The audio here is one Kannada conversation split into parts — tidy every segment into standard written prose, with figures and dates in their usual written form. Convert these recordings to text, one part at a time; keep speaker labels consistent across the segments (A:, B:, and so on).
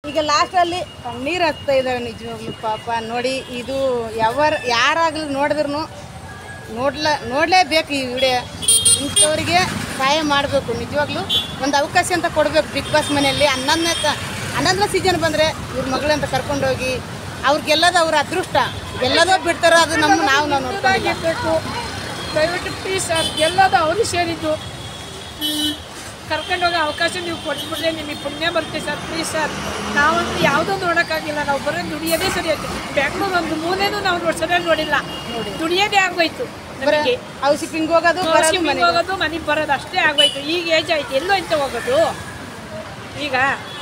A: ಈಗ ಲಾಸ್ಟಲ್ಲಿ ಕಣ್ಣೀರು ಹತ್ತಾ ಇದ್ದಾರೆ ನಿಜವಾಗ್ಲೂ ಪಾಪ. ನೋಡಿ ಇದು ಯಾರಾಗಲಿ ನೋಡಿದ್ರು ನೋಡಲೇಬೇಕು ಈ ವಿಡಿಯೋ. ಇಂಥವ್ರಿಗೆ ಸಹಾಯ ಮಾಡಬೇಕು, ನಿಜವಾಗ್ಲೂ ಒಂದು ಅವಕಾಶ ಅಂತ ಕೊಡಬೇಕು. ಬಿಗ್ ಬಾಸ್ ಮನೆಯಲ್ಲಿ 11ನೇ ಸೀಸನ್ ಬಂದರೆ ಇವ್ರ ಮಗಳಂತ ಕರ್ಕೊಂಡೋಗಿ ಅವ್ರಿಗೆಲ್ಲದು ಅವ್ರ ಅದೃಷ್ಟ ಎಲ್ಲದೋ ಬಿಡ್ತಾರೋ ಅದು ನಾವು
B: ನೋಡ್ಬೇಕು. ದಯವಿಟ್ಟು ಪ್ಲೀಸ್ ಸರ್, ಎಲ್ಲದು ಅವರು ಸೇರಿದ್ದು ಕರ್ಕೊಂಡೋಗೋ ಅವಕಾಶ ನೀವು ಕೊಟ್ಬಿಟ್ರೆ ನಿಮಗೆ ಪುಣ್ಯ ಬರುತ್ತೆ ಸರ್. ಪ್ಲೀಸ್ ಸರ್, ನಾವಂತೂ ಯಾವುದೋ ನೋಡೋಕ್ಕಾಗಿಲ್ಲ. ನಾವು ಬರೋ ದುಡಿಯೋದೇ ಸರಿ ಆಯ್ತು. ಬೆಂಗಳೂರು ಒಂದು ಮೂಲೆನೂ ನಾವು ಸರಿಯಾಗಿ ನೋಡಿಲ್ಲ, ದುಡಿಯೋದೇ ಆಗೋಯ್ತು ನಮಗೆ.
A: ಹೌಸಿಂಗ್ ಹೋಗೋದು
B: ಮನೆಗೆ ಬರೋದು ಅಷ್ಟೇ ಆಗೋಯ್ತು. ಈಗ ಏಜ್ ಆಯ್ತು, ಎಲ್ಲೋ ಇಂತ ಹೋಗೋದು. ಈಗ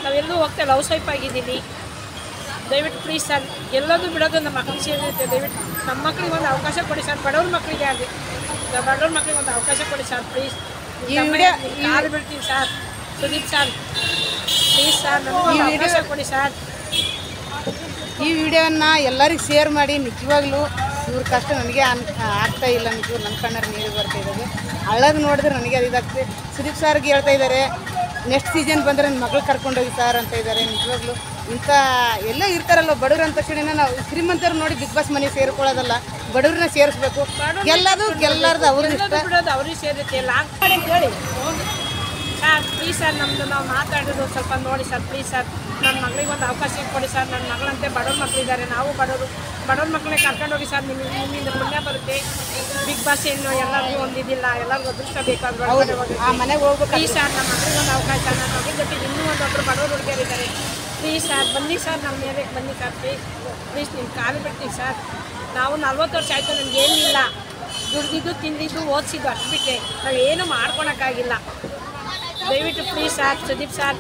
B: ನಾವೆಲ್ಲೂ ಹೋಗ್ತಾ ಇಲ್ಲ, ಹೌಸ್ ವೈಫ್ ಆಗಿದ್ದೀನಿ. ದಯವಿಟ್ಟು ಪ್ಲೀಸ್ ಸರ್, ಎಲ್ಲದೂ ಬಿಡೋದು ನಮ್ಮ ಮಕ್ಕಳಿಗೆ ಸೇರಿರುತ್ತೆ. ದಯವಿಟ್ಟು ನಮ್ಮ ಮಕ್ಕಳಿಗೆ ಒಂದು ಅವಕಾಶ ಕೊಡಿ ಸರ್. ಬಡವ್ರ ಮಕ್ಕಳಿಗೆ ಆಗಲಿ, ಬಡವ್ರ ಮಕ್ಕಳಿಗೆ ಒಂದು ಅವಕಾಶ ಕೊಡಿ ಸರ್. ಪ್ಲೀಸ್ ಕಾಲು ಬಿಡ್ತೀನಿ sir. Sudeep sir, please sir, ನಮಗೆ ಅವಕಾಶ ಕೊಡಿ ಸರ್.
A: ಈ ವಿಡಿಯೋನ ಎಲ್ಲರಿಗೂ ಶೇರ್ ಮಾಡಿ. ನಿಜವಾಗ್ಲೂ ಇವ್ರ ಕಷ್ಟ ನನಗೆ ಆಗ್ತಾ ಇಲ್ಲ. ನಿಜವಾಗ್ಲೂ ನನ್ನ ಕಣ್ಣಲ್ಲಿ ನೀರು ಬರ್ತಾ ಇದ್ದಾವೆ. ಹಳ್ಳದು ನೋಡಿದ್ರೆ ನನಗೆ ಅದು ಇದಾಗ್ತದೆ. ಸುದೀಪ್ ಸರ್ಗೆ ಹೇಳ್ತಾ ಇದ್ದಾರೆ, ನೆಕ್ಸ್ಟ್ ಸೀಸನ್ ಬಂದರೆ ನನ್ನ ಮಗಳು ಕರ್ಕೊಂಡೋಗಿ ಸರ್ ಅಂತ ಇದ್ದಾರೆ. ನಿಜವಾಗ್ಲೂ ಇಂಥ ಎಲ್ಲ ಇರ್ತಾರಲ್ವ ಬಡವ್ರು ಅಂತ ತಕ್ಷಣ ನಾವು ಶ್ರೀಮಂತರು ನೋಡಿ ಬಿಗ್ ಬಾಸ್ ಮನೆ ಸೇರ್ಕೊಳ್ಳೋದಲ್ಲ, ಬಡವ್ರನ್ನ ಸೇರಿಸ್ಬೇಕು. ಗೆಲ್ಲಾರ್ದು ಅವ್ರಿಗೆ ಇಷ್ಟ
B: ಬಿಡೋದು ಅವ್ರಿಗೆ ಸೇರುತ್ತೆ. ಲಾಂಗ್ ಅಂತ ಹೇಳಿ ಸರ್, ಪ್ಲೀಸ್ ಸರ್, ನಮ್ಮದು ನಾವು ಮಾತಾಡೋದು ಸ್ವಲ್ಪ ನೋಡಿ ಸರ್. ಪ್ಲೀಸ್ ಸರ್, ನನ್ನ ಮಗಳಿಗೆ ಒಂದು ಅವಕಾಶ ಕೊಡಿ ಸರ್. ನನ್ನ ಮಗಳಂತೆ ಬಡವ್ರ ಮಕ್ಕಳಿದ್ದಾರೆ, ನಾವು ಬಡವ್ರ ಮಕ್ಕಳೇ ಕರ್ಕೊಂಡೋಗಿ ಸರ್. ನಿಮ್ಮಿಂದ ಪುಣ್ಯ ಬರುತ್ತೆ. ಬಿಗ್ ಬಾಸ್ ಏನು ಎಲ್ಲರಿಗೂ ಒಂದಿದಿಲ್ಲ, ಎಲ್ಲರಿಗೂ ಅದೃಷ್ಟ ಬೇಕಾದ್ರೆ
A: ಮನೆಗೆ ಹೋಗ್ಬೇಕು.
B: ಪ್ಲೀಸ್ ಸರ್, ನಮ್ಮ ಮಗಳಿಗೆ ಒಂದು ಅವಕಾಶ. ನನ್ನ ಮಗಳ ಜೊತೆಗೆ ಇನ್ನೂ ಒಂದೊಬ್ಬರು ಬಡವರು ಹುಡುಗಿಯರಿದ್ದಾರೆ. ಪ್ಲೀಸ್ ಸರ್, ಬನ್ನಿ ಸರ್, ನಮ್ಮ ಮೇಲೆ ಬನ್ನಿ ಸರ್. ಪ್ಲೀಸ್ ನಿಮ್ಮ ಕಾಲು ಬಿಡ್ತೀವಿ ಸರ್. ನಾವು 40 ವರ್ಷ ಆಯಿತು, ನಮಗೇನಿಲ್ಲ. ದುಡ್ದಿದ್ದು ತಿಂದಿದ್ದು ಓದಿಸಿದ್ದು ಅಷ್ಟು ಬಿಟ್ಟೆ ನಾವೇನು ಮಾಡ್ಕೊಳಕ್ಕಾಗಿಲ್ಲ. ದಯವಿಟ್ಟು please sir, Sudeep sir,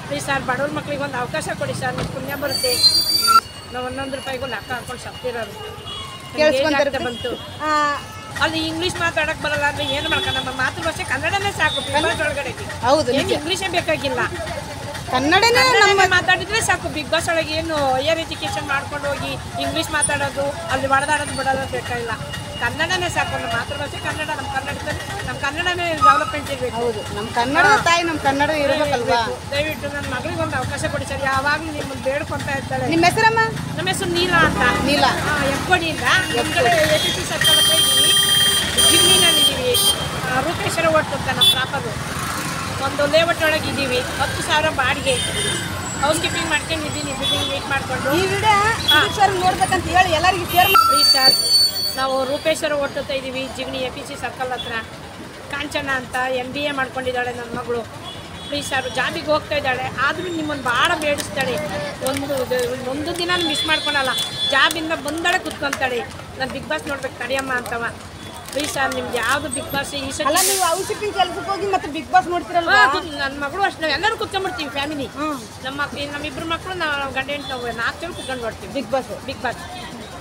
B: please sir, ಬಡವ್ರ ಮಕ್ಳಿಗೆ ಒಂದು ಅವಕಾಶ ಕೊಡಿ ಸರ್. ನಿಮ್ಮ ಪುಣ್ಯ ಬರುತ್ತೆ. ನಾವು 11 ರೂಪಾಯಿಗೂ ಲೆಕ್ಕ ಹಾಕೊಂಡು ಸತ್ತಿರೋದು ಬಂತು. ಅಲ್ಲಿ ಇಂಗ್ಲೀಷ್ ಮಾತಾಡಕ್ಕೆ ಬರಲ್ಲ ಅಂದರೆ ಏನು ಮಾಡ್ಕೊಂಡು ನಮ್ಮ ಮಾತೃಭಾಷೆ ಕನ್ನಡನೇ ಸಾಕು. ಒಳಗಡೆ
A: ಹೌದು,
B: ಏನು ಇಂಗ್ಲೀಷೇ ಬೇಕಾಗಿಲ್ಲ,
A: ಕನ್ನಡನೇ
B: ನಮ್ಮ ಮಾತಾಡಿದ್ರೆ ಸಾಕು. ಬಿಗ್ ಬಾಸ್ ಒಳಗೆ ಏನು ಹೈಯರ್ ಎಜುಕೇಷನ್ ಮಾಡ್ಕೊಂಡು ಹೋಗಿ ಇಂಗ್ಲೀಷ್ ಮಾತಾಡೋದು, ಅಲ್ಲಿ ಹೊಡೆದಾಡೋದು ಬಿಡೋದು ಬೇಕಾಗಿಲ್ಲ. ಕನ್ನಡನೇ ಸಾಕು. ನಮ್ಮ ಮಾತೃಭಾಷೆ ಕನ್ನಡ. ನಮ್ಮ ಕನ್ನಡದಲ್ಲಿ ನಮ್ಮ ಕನ್ನಡನೇ ಡೆವಲಪ್ಮೆಂಟ್ ಇರಬೇಕು.
A: ಹೌದು, ನಮ್ಮ ಕನ್ನಡ ತಾಯಿ, ನಮ್ಮ ಕನ್ನಡ ಇರಬೇಕಲ್ವಾ.
B: ದಯವಿಟ್ಟು ನನ್ನ ಮಗಳಿಗೆ ಒಂದು ಅವಕಾಶ ಕೊಡಿ ಸರ್. ಯಾವಾಗಲೂ ನಿಮ್ಮನ್ನು ಬೇಡ್ಕೊತಾ ಇರ್ತಾಳೆ.
A: ನಿಮ್ಮ ಹೆಸರಮ್ಮ?
B: ನಮ್ಮ ಹೆಸರು ನೀಲಾ ಅಂತ.
A: ನೀಲಾ,
B: ಎಪ್ಪಡಿಯಿಂದ ನಮ್ಮ ಕಡೆ APC ಸರ್ಕಲ್ ಹತ್ರ ಇದ್ದೀವಿ. ಜಿಮ್ನಿನಲ್ಲಿದ್ದೀವಿ. ರೂಪೇಶ್ವರ ಒಟ್ಟು ಅಂತ ನಮ್ಮ ಪ್ರಾಪರು. ಒಂದು ಲೇಔಟ್ ಒಳಗೆ ಇದ್ದೀವಿ. 10,000 ಬಾಡಿಗೆ. ಹೌಸ್ ಕೀಪಿಂಗ್ ಮಾಡ್ಕೊಂಡಿದ್ದೀನಿ. ಬಿಲ್ಡಿಂಗ್ ಮೀಟ್ ಮಾಡಿಕೊಂಡು
A: ಈ ವಿಡಿಯೋ ಸರ್ ನೋಡ್ಬೇಕಂತ ಹೇಳಿ ಎಲ್ಲರಿಗೂ ಶೇರ್ ಮಾಡಿ
B: ಪ್ಲೀಸ್ ಸರ್. ನಾವು ರೂಪೇಶ್ವರ ಒಟ್ಟುತ್ತಾ ಇದ್ದೀವಿ, ಜಿಗ್ನಿ APC ಸರ್ಕಲ್ ಹತ್ರ. ಕಾಂಚನ ಅಂತ MBA ಮಾಡ್ಕೊಂಡಿದ್ದಾಳೆ ನನ್ನ ಮಗಳು. ಪ್ಲೀಸ್ ಸರ್, ಜಾಬಿಗೆ ಹೋಗ್ತಾ ಇದ್ದಾಳೆ. ಆದರೂ ನಿಮ್ಮನ್ನು ಭಾಳ ಬೇಡಿಸ್ತಾಳೆ. ಒಂದು ದಿನ ಮಿಸ್ ಮಾಡ್ಕೊಳಲ್ಲ. ಜಾಬಿಂದ ಬಂದಾಳೆ ಕುತ್ಕೊತಾಳೆ, ನಾನು ಬಿಗ್ ಬಾಸ್ ನೋಡ್ಬೇಕು ತಡಿಯಮ್ಮ ಅಂತವ. ಪ್ಲೀಸ್ ಸರ್, ನಿಮ್ಗೆ ಯಾವುದು ಬಿಗ್ ಬಾಸ್ ಈ ಸಲ
A: ನೀವು ಔಷಧಿ ಕೆಲಸಕ್ಕೆ ಹೋಗಿ ಮತ್ತೆ ಬಿಗ್ ಬಾಸ್ ನೋಡ್ತಿರಲ್ಲ.
B: ನನ್ನ ಮಗಳು ಅಷ್ಟು ನಾವು ಎಲ್ಲರೂ ಕುತ್ಕೊಂಡ್ಬಿಡ್ತೀವಿ ಫ್ಯಾಮಿಲಿ. ನಮ್ಮಿಬ್ಬರು ಮಕ್ಕಳು ನಾವು ಗಂಡ ಹೆಂಡ್ತಿ ನಾವು 4 ಜನ ಕುತ್ಕೊಂಡು ನೋಡ್ತೀವಿ ಬಿಗ್ ಬಾಸ್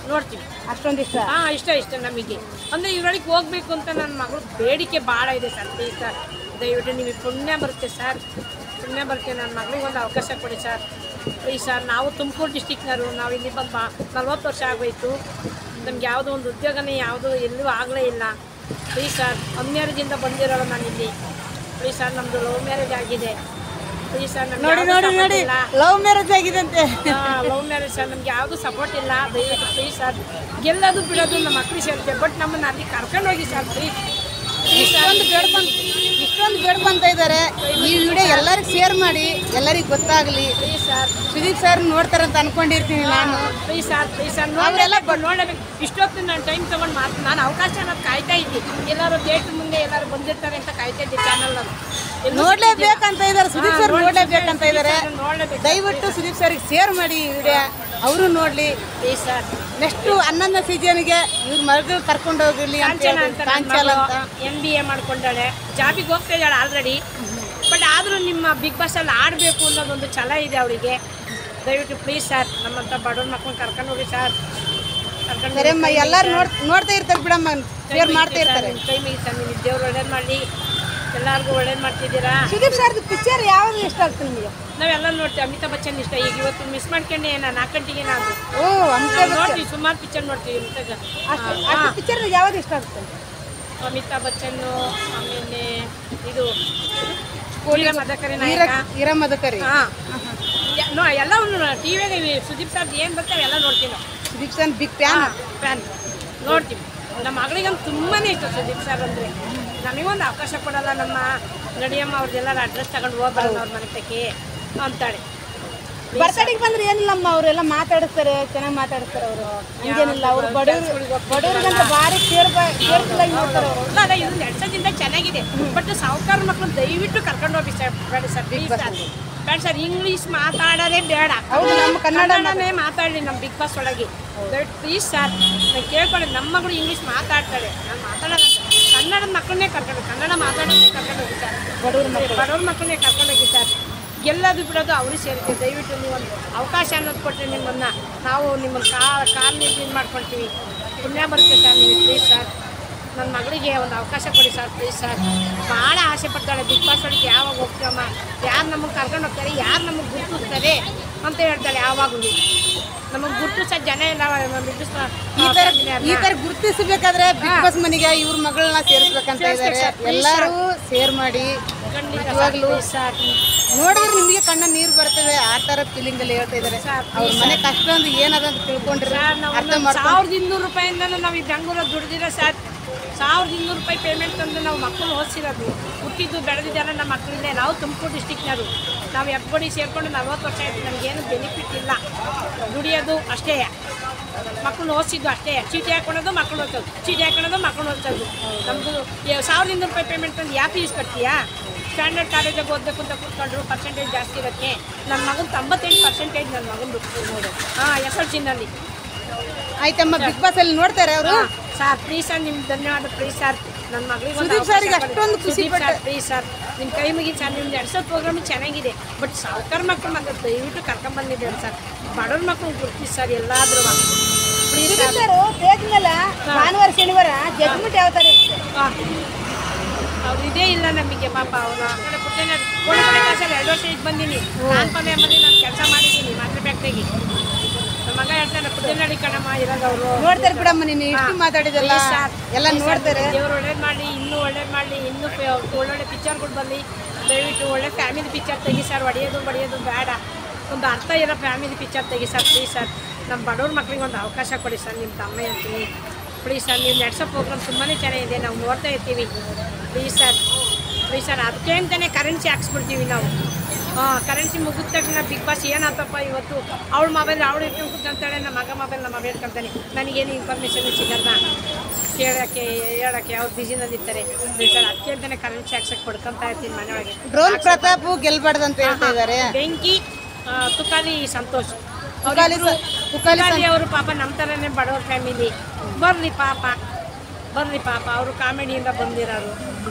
B: ನೋಡ್ತೀವಿ.
A: ಅಷ್ಟೊಂದು ಇಷ್ಟ?
B: ಇಷ್ಟ ನಮಗೆ. ಅಂದರೆ ಇವರೊಳಗೆ ಹೋಗ್ಬೇಕು ಅಂತ ನನ್ನ ಮಗಳು ಬೇಡಿಕೆ ಭಾಳ ಇದೆ ಸರ್. ಪ್ಲೀಸ್ ಸರ್, ದಯವಿಟ್ಟು ನಿಮಗೆ ಪುಣ್ಯ ಬರುತ್ತೆ ಸರ್, ಪುಣ್ಯ ಬರುತ್ತೆ. ನನ್ನ ಮಗಳಿಗೆ ಒಂದು ಅವಕಾಶ ಕೊಡಿ ಸರ್. ಪ್ಲೀಸ್ ಸರ್, ನಾವು ತುಮಕೂರು ಡಿಸ್ಟಿಕ್ನವರು. ನಾವು ಇಲ್ಲಿ ಬಂದು 40 ವರ್ಷ ಆಗೋಯ್ತು. ನಮ್ಗೆ ಯಾವುದೋ ಒಂದು ಉದ್ಯೋಗನೇ ಯಾವುದೂ ಎಲ್ಲೂ ಆಗಲೇ ಇಲ್ಲ. ಪ್ಲೀಸ್ ಸರ್, ಅನ್ಮ್ಯಾರೇಜಿಂದ ಬಂದಿರೋಲ್ಲ ನಾನಿಲ್ಲಿ. ಪ್ಲೀಸ್ ಸರ್, ನಮ್ಮದು ಲವ್ ಮ್ಯಾರೇಜ್ ಆಗಿದೆ. ಪ್ಲೀಸ್ ಸರ್,
A: ನೋಡಿ ಲವ್ ಮ್ಯಾರೇಜ್ ಆಗಿದೆ ಅಂತೆ.
B: ಲವ್ ಮ್ಯಾರೇಜ್ ಸರ್, ನಮ್ಗೆ ಯಾವುದು ಸಪೋರ್ಟ್ ಇಲ್ಲ. ದಯವಿಟ್ಟು ಪ್ಲೀಸ್ ಸರ್, ಗೆಲ್ಲೋದು ಬಿಡೋದು ನಮ್ಮ ಮಕ್ಕಳಿಗೆ ಸೇರುತ್ತೆ. ಬಟ್ ನಮ್ಮನ್ನು ಅಲ್ಲಿ ಕರ್ಕೊಂಡು ಹೋಗಿ ಸರ್. ಪ್ಲೀಸ್
A: ಇಷ್ಟೊಂದು ಬೇಡ್ಕೊಂತ ಇದ್ದಾರೆ. ಈ ವಿಡಿಯೋ ಎಲ್ಲರಿಗೂ ಶೇರ್ ಮಾಡಿ, ಎಲ್ಲರಿಗೂ ಗೊತ್ತಾಗಲಿ.
B: ಪ್ಲೀಸ್ ಸರ್,
A: ಸುದೀಪ್ ಸರ್ ನೋಡ್ತಾರಂತ ಅನ್ಕೊಂಡಿರ್ತೀನಿ ನಾನು.
B: ಪ್ಲೀಸ್ ಸರ್ ನೋಡಬೇಕು. ಇಷ್ಟೊತ್ತು ನಾನು ಟೈಮ್ ತೊಗೊಂಡು ನಾನು ಅವಕಾಶ ಅನ್ನೋದು ಕಾಯ್ತಾ ಇದ್ದೀನಿ. ಎಲ್ಲರೂ ಥಿಯೇಟ್ರ್ ಮುಂದೆ ಎಲ್ಲರೂ ಬಂದಿರ್ತಾರೆ ಅಂತ ಕಾಯ್ತಾ ಇದ್ದೀನಿ. ಚಾನಲ್
A: ನೋಡ್ಲೇಬೇಕಂತ ಇದ್ದಾರೆ. ಸುದೀಪ್ ಸರ್ ನೋಡ್ಲೇಬೇಕಂತ ಇದ್ದಾರೆ. ದಯವಿಟ್ಟು ಸುದೀಪ್ ಸರ್ಗೆ ಶೇರ್ ಮಾಡಿ ಈ ವಿಡಿಯೋ, ಅವರು ನೋಡಲಿ.
B: ಪ್ಲೀಸ್ ಸರ್,
A: ನೆಕ್ಸ್ಟ್ 11ನೇ ಸೀಸನ್ಗೆ ಇವ್ರ ಮಗಳು ಕರ್ಕೊಂಡು ಹೋಗಲಿ.
B: ಕಾಂಚನ ಅಂತ MBA ಮಾಡ್ಕೊಂಡಾಳೆ, ಜಾಬಿಗೆ ಹೋಗ್ತಾ ಇದ್ದಾಳೆ ಆಲ್ರೆಡಿ. ಬಟ್ ಆದರೂ ನಿಮ್ಮ ಬಿಗ್ ಬಾಸಲ್ಲಿ ಆಡಬೇಕು ಅನ್ನೋದೊಂದು ಛಲ ಇದೆ ಅವಳಿಗೆ. ದಯವಿಟ್ಟು ಪ್ಲೀಸ್ ಸರ್, ನಮ್ಮಂಥ ಬಡವ್ರ ಮಕ್ಕಳನ್ನ ಕರ್ಕೊಂಡು ಹೋಗಿ ಸರ್.
A: ಸರಿಯಮ್ಮ, ಎಲ್ಲರೂ ನೋಡ್ತಾ ಇರ್ತಾರೆ ಬಿಡಮ್ಮ, ಶೇರ್ ಮಾಡ್ತಾ ಇರ್ತಾರೆ.
B: ಟೈಮಿಗೆ ಸರ್, ನೀವು ದೇವ್ರು ಒಳ್ಳೇದು ಮಾಡಲಿ, ಎಲ್ಲರಿಗೂ ಒಳ್ಳೇದು ಮಾಡ್ತಿದ್ದೀರಾ.
A: ಸುದೀಪ್ ಸರ್ದು ಪಿಕ್ಚರ್ ಯಾವುದು ಇಷ್ಟ ಆಗ್ತದೆ ನಿಮಗೆ?
B: ನಾವೆಲ್ಲ ನೋಡ್ತೀವಿ. ಅಮಿತಾಬ್ ಬಚ್ಚನ್ ಇಷ್ಟ. ಈಗ ಇವತ್ತು ಮಿಸ್ ಮಾಡ್ಕೊಂಡೆ, ನಾನು 4 ಗಂಟೆಗೆ ನಾವು ನೋಡ್ತೀವಿ. ಸುಮಾರು ಪಿಕ್ಚರ್ ನೋಡ್ತೀವಿ.
A: ಪಿಕ್ಚರ್ ಯಾವ್ದು ಇಷ್ಟ ಆಗುತ್ತೆ?
B: ಅಮಿತಾಬ್ ಬಚ್ಚನ್ನು, ಆಮೇಲೆ ಇದು
A: ವೀರ ಮದಕರಿ.
B: ಎಲ್ಲವನ್ನು ಟಿವಿಯಾಗ ಸುದೀಪ್ ಸರ್ ಏನು ಬರ್ತಾವೆ ಎಲ್ಲ ನೋಡ್ತೀವಿ ನಾವು.
A: Sudeep sir big fan.
B: ನೋಡ್ತೀವಿ. ನಮ್ಮ ಮಗಳಿಗಂತೂ ತುಂಬಾ ಇಷ್ಟ ಸುದೀಪ್ ಸರ್ ಅಂದರೆ. ನಮಗೊಂದು ಅವಕಾಶ ಕೊಡಲ್ಲ. ನಮ್ಮ ನಡಿಯಮ್ಮ ಅವ್ರದ್ದೆಲ್ಲರ ಅಡ್ರೆಸ್ ತಗೊಂಡು ಹೋಗ್ಬಾರದು ಅವ್ರ ಮನೆ ತಕ್ಕೆ ಅಂತಾಳೆ.
A: ಬರ್ತಡೆಗೆ ಬಂದ್ರೆ ಏನಿಲ್ಲಮ್ಮ, ಅವರೆಲ್ಲ ಮಾತಾಡಿಸ್ತಾರೆ, ಚೆನ್ನಾಗಿ ಮಾತಾಡಿಸ್ತಾರೆ ಅವರು. ಹಂಗೇನಿಲ್ಲ, ಅವ್ರು ಬಡವ್ರಿಗಂತ ಭಾರಿ ಕೇರ್ಫುಲ್ಲಾಗಿ ನೋಡ್ತಾರೆ ಅವರು.
B: ಅಲ್ಲ ಇದೊಂದು 2 ವರ್ಷದಿಂದ ಚೆನ್ನಾಗಿದೆ. ಬಟ್ ಸಾವುಕಾರ ಮಕ್ಕಳು ದಯವಿಟ್ಟು ಕರ್ಕೊಂಡು ಹೋಗಿ ಸರ್. ಬೇಡ ಸರ್, ಪ್ಲೀಸ್ ಸರ್, ಬೇಡ ಸರ್. ಇಂಗ್ಲೀಷ್ ಮಾತಾಡೋದೇ ಬೇಡ.
A: ಹೌದು, ನಮ್ಮ
B: ಕನ್ನಡನೇ ಮಾತಾಡಲಿ ನಮ್ಮ ಬಿಗ್ ಬಾಸ್ ಒಳಗೆ. ಪ್ಲೀಸ್ ಸರ್, ನಾನು ಕೇಳ್ಕೊಂಡೆ. ನಮ್ಮ ಮಗಳು ಇಂಗ್ಲೀಷ್ ಮಾತಾಡ್ತಾಳೆ, ನಾನು ಮಾತಾಡೋಣ. ಕನ್ನಡದ ಮಕ್ಕಳನ್ನೇ ಕರ್ಕೊಂಡು, ಕನ್ನಡ ಮಾತಾಡೋದೇ ಕರ್ಕೊಂಡು ಹೋಗಿ ಸರ್. ಬಡವ್ರ ಮಕ್ಕಳನ್ನೇ ಕರ್ಕೊಂಡು ಹೋಗಿ ಸರ್. ಗೆಲ್ಲೋದು ಬಿಡೋದು ಅವ್ರಿಗೆ ಸೇರುತ್ತೆ. ದಯವಿಟ್ಟು ನೀವೊಂದು ಅವಕಾಶ ಅನ್ನೋದು ಕೊಟ್ಟರೆ ನಿಮ್ಮನ್ನು ನಾವು ನಿಮ್ಮನ್ನು ಕಾಲಲ್ಲಿ ಇದು ಮಾಡ್ಕೊಳ್ತೀವಿ. ಪುಣ್ಯ ಬರುತ್ತೆ ಸರ್. ನೀವು ಪ್ಲೀಸ್ ಸರ್, ನನ್ನ ಮಗಳಿಗೆ ಒಂದು ಅವಕಾಶ ಕೊಡಿ ಸರ್, ಪ್ಲೀಸ್ ಸರ್. ಭಾಳ ಆಸೆ ಪಡ್ತಾಳೆ ಬಿಗ್ ಬಾಸ್ ಒಳಗೆ ಯಾವಾಗ ಹೋಗ್ತೀವಮ್ಮ, ಯಾರು ನಮಗೆ ಕರ್ಕೊಂಡು ಹೋಗ್ತಾರೆ, ಯಾರು ನಮಗೆ ಗುರುತಿಸ್ತಾರೆ ಅಂತ ಹೇಳ್ತಾಳೆ. ಯಾವಾಗಲೂ ನಮಗೆ ಗುರುತಿಸೋ ಜನ ಇಲ್ಲ.
A: ಈ ತರ ಗುರುತಿಸಬೇಕಾದ್ರೆ ಬಿಗ್ ಬಾಸ್ ಮನೆಗೆ ಇವ್ರ ಮಗಳನ್ನ ಸೇರಿಸ್ಬೇಕಂತ ಇದ್ದಾರೆ. ಎಲ್ಲರೂ ಶೇರ್ ಮಾಡಿ. ಇವಾಗಲೂ ನೋಡಿದ್ರೆ ನಿಮಗೆ ಕಣ್ಣ ನೀರು ಬರ್ತವೆ. ಆ ತರ ಫೀಲಿಂಗ್ ಅಲ್ಲಿ ಹೇಳ್ತಾ ಇದ್ದಾರೆ. ಅವ್ರ ಮನೆ ಕಷ್ಟ ಅಂದ್ರೆ ಏನದಂತ ತಿಳ್ಕೊಂಡ್ರೆ ಅರ್ಥ ಮಾಡ್ಕೊಂಡು
B: 1200 ರೂಪಾಯಿಂದನೂ ನಾವು ಈ ಬೆಂಗಳೂರಲ್ಲಿ ದುಡ್ದಿರೋ ಸರ್. 1200 ರೂಪಾಯಿ ಪೇಮೆಂಟ್ ತಂದು ನಾವು ಮಕ್ಕಳು ಓದಿಸಿರೋದು, ಹುಟ್ಟಿದ್ದು ಬೆಳೆದಿದ್ದಾರ ನಮ್ಮ ಮಕ್ಕಳಿಂದ. ನಾವು ತುಮಕೂರು ಡಿಸ್ಟಿಕ್ನವರು. ನಾವು ಹೆಬ್ಬಡಿ ಸೇರಿಕೊಂಡು 40 ವರ್ಷ ಆಯಿತು. ನಮಗೇನು ಬೆನಿಫಿಟ್ ಇಲ್ಲ. ದುಡಿಯೋದು ಅಷ್ಟೇ, ಮಕ್ಕಳು ಓದಿಸಿದ್ದು ಅಷ್ಟೇ. ಚೀಟಿ ಹಾಕೊಳ್ಳೋದು ಮಕ್ಕಳು ಓದ್ಸೋದು, ಚೀಟಿ ಹಾಕೊಳ್ಳೋದು ಮಕ್ಕಳು ಓದಿಸೋದು. ನಮ್ಮದು 1200 ರೂಪಾಯಿ ಪೇಮೆಂಟ್ ತಂದು ಯಾವ ಫೀಸ್ ಕಟ್ತೀಯಾ? ಸ್ಟ್ಯಾಂಡರ್ಡ್ ಕಾಲೇಜಿಗೆ ಓದಬೇಕು ಅಂತ ಕೂತ್ಕೊಂಡ್ರು, ಪರ್ಸೆಂಟೇಜ್ ಜಾಸ್ತಿ ಇರುತ್ತೆ. ನನ್ನ ಮಗನ 98% ನನ್ನ ಮಗಂದು ನೋಡು. SLCನಲ್ಲಿ.
A: ಆಯ್ತಮ್ಮ, ಬಿಗ್ ಬಾಸ್ ಅಲ್ಲಿ ನೋಡ್ತಾರೆ ಅವರು.
B: ಸರ್ ಪ್ಲೀಸ್ ಸರ್, ನಿಮ್ಗೆ ಧನ್ಯವಾದ. ಪ್ಲೀಸ್ ಸರ್, ನನ್ನ ಮಗಳಿಗೆ
A: ಸುದೀಪ್ ಸರ್ಗೆ ಅಷ್ಟೊಂದು ಖುಷಿ ಪಟ್ಟು.
B: ಪ್ಲೀಸ್ ಸರ್, ನಿಮ್ಮ ಕೈ ಮುಗಿದು ಸರ್. ನಿಮ್ದು 2 ಪ್ರೋಗ್ರಾಮ್ ಚೆನ್ನಾಗಿದೆ. ಬಟ್ ಸಾವುಕಾರ ಮಕ್ಕಳು ಮತ್ತೆ ದಯವಿಟ್ಟು ಕರ್ಕೊಂಡ್ಬಂದಿದ್ದೇವೆ ಸರ್. ಬಡವ್ರ ಮಕ್ಕಳು ಗುರ್ತಿಸಿ ಸರ್ ಎಲ್ಲಾದ್ರೂ. ಪ್ಲೀಸ್ ಸರ್,
A: ಭಾನುವಾರ ಶನಿವಾರ ಜಡ್ಜ್ಮೆಂಟ್ ಯಾವ ಥರ ಇರುತ್ತೆ?
B: ಅವ್ರು ಇದೇ ಇಲ್ಲ ನಮಗೆ ಪಾಪ. ಅವರು ಆ ಕಡೆ ಪುಟ್ಟೇನ ಕೋಣೆ ಕಾಸಲ್ಲಿ 2 ವರ್ಷ ಇದು ಬಂದೀನಿ. ನಾನು ಬಂದು ನಾನು ಕೆಲಸ ಮಾಡಿದ್ದೀನಿ ಮಾತ್ರ ಫ್ಯಾಕ್ಟ್ರಿಗೆ. ನಮ್ಮ ಮಗ ಹೇಳ್ತಾನೆ, ಪುಟ್ಟೇನಡಿ ಕಣಮ್ಮ ಇರೋದು. ಅವರು
A: ನೋಡ್ತಾರೆ ಬಿಡಮ್ಮ, ನೀನು ಇಷ್ಟು ಮಾತಾಡಿದಲ್ಲ ಎಲ್ಲ ನೋಡ್ತಾರೆ.
B: ದೇವ್ರು ಒಳ್ಳೇದು ಮಾಡಲಿ, ಇನ್ನೂ ಒಳ್ಳೇದು ಮಾಡಲಿ, ಇನ್ನೂ ಒಳ್ಳೊಳ್ಳೆ ಪಿಕ್ಚರ್ಗಳು ಬರಲಿ. ದಯವಿಟ್ಟು ಒಳ್ಳೆ ಫ್ಯಾಮಿಲಿ ಪಿಕ್ಚರ್ ತೆಗಿ ಸರ್. ಹೊಡೆಯೋದು ಬಡಿಯೋದು ಬೇಡ, ಒಂದು ಅರ್ಥ ಇರೋ ಫ್ಯಾಮಿಲಿ ಪಿಕ್ಚರ್ ತೆಗಿ ಸರ್. ಪ್ಲೀಸ್ ಸರ್, ನಮ್ಮ ಬಡವ್ರ ಮಕ್ಳಿಗೆ ಒಂದು ಅವಕಾಶ ಕೊಡಿ ಸರ್. ನಿಮ್ಮ ತಮ್ಮ ಹೇಳ್ತೀನಿ ಪ್ಲೀಸ್ ಸರ್. ನೀವು ನಡೆಸೋ ಪ್ರೋಗ್ರಾಮ್ ತುಂಬಾ ಚೆನ್ನಾಗಿದೆ, ನಾವು ನೋಡ್ತಾ ಇರ್ತೀವಿ. Please sir, please sir. ಅದಕ್ಕೆ ಅಂತಲೇ ಕರೆನ್ಸಿ ಹಾಕ್ಸ್ಬಿಡ್ತೀವಿ ನಾವು. ಕರೆನ್ಸಿ ಮುಗಿದ ತಕ್ಷಣ ಬಿಗ್ ಬಾಸ್ ಏನಾತಪ್ಪ ಇವತ್ತು ಅವಳ ಮೊಬೈಲ್ ಅವಳು ಇಟ್ಕೊಂಡು ಕೂತ್ಕೊಂತಾಳೆ, ನಮ್ಮ ಮಗ ಮೊಬೈಲ್ ನಮ್ಮ ಮಗ ಇಟ್ಕೊಳ್ತಾನೆ. ನನಗೇನು ಇನ್ಫಾರ್ಮೇಷನ್ ಸಿಗಲ್ಲ ಹೇಳೋಕ್ಕೆ ಅವ್ರು ಬಿಸಿನಲ್ಲಿ ಇರ್ತಾರೆ. ಸರ್ ಅದಕ್ಕೆ ಅಂತಲೇ ಕರೆನ್ಸಿ ಹಾಕ್ಸಕ್ಕೆ ಕೊಡ್ಕೊತಾ ಇರ್ತೀನಿ ಮನೆಯೊಳಗೆ.
A: ಡ್ರೋನ್ ಪ್ರತಾಪ್ ಗೆಲ್ಬಾರ್ದು ಅಂತ ಹೇಳ್ತಾ ಇದ್ದಾರೆ.
B: ಬೆಂಕಿ ತುಕಾಲಿ ಸಂತೋಷ್
A: ತುಕಾಲಿ
B: ಅವರು ಪಾಪ ನಮ್ಮ ಥರನೇ ಬಡವ್ರ ಫ್ಯಾಮಿಲಿ. ಬರ್ರಿ ಪಾಪ ಅವರು ಕಾಮಿಡಿಯಿಂದ ಬಂದಿರೋರು.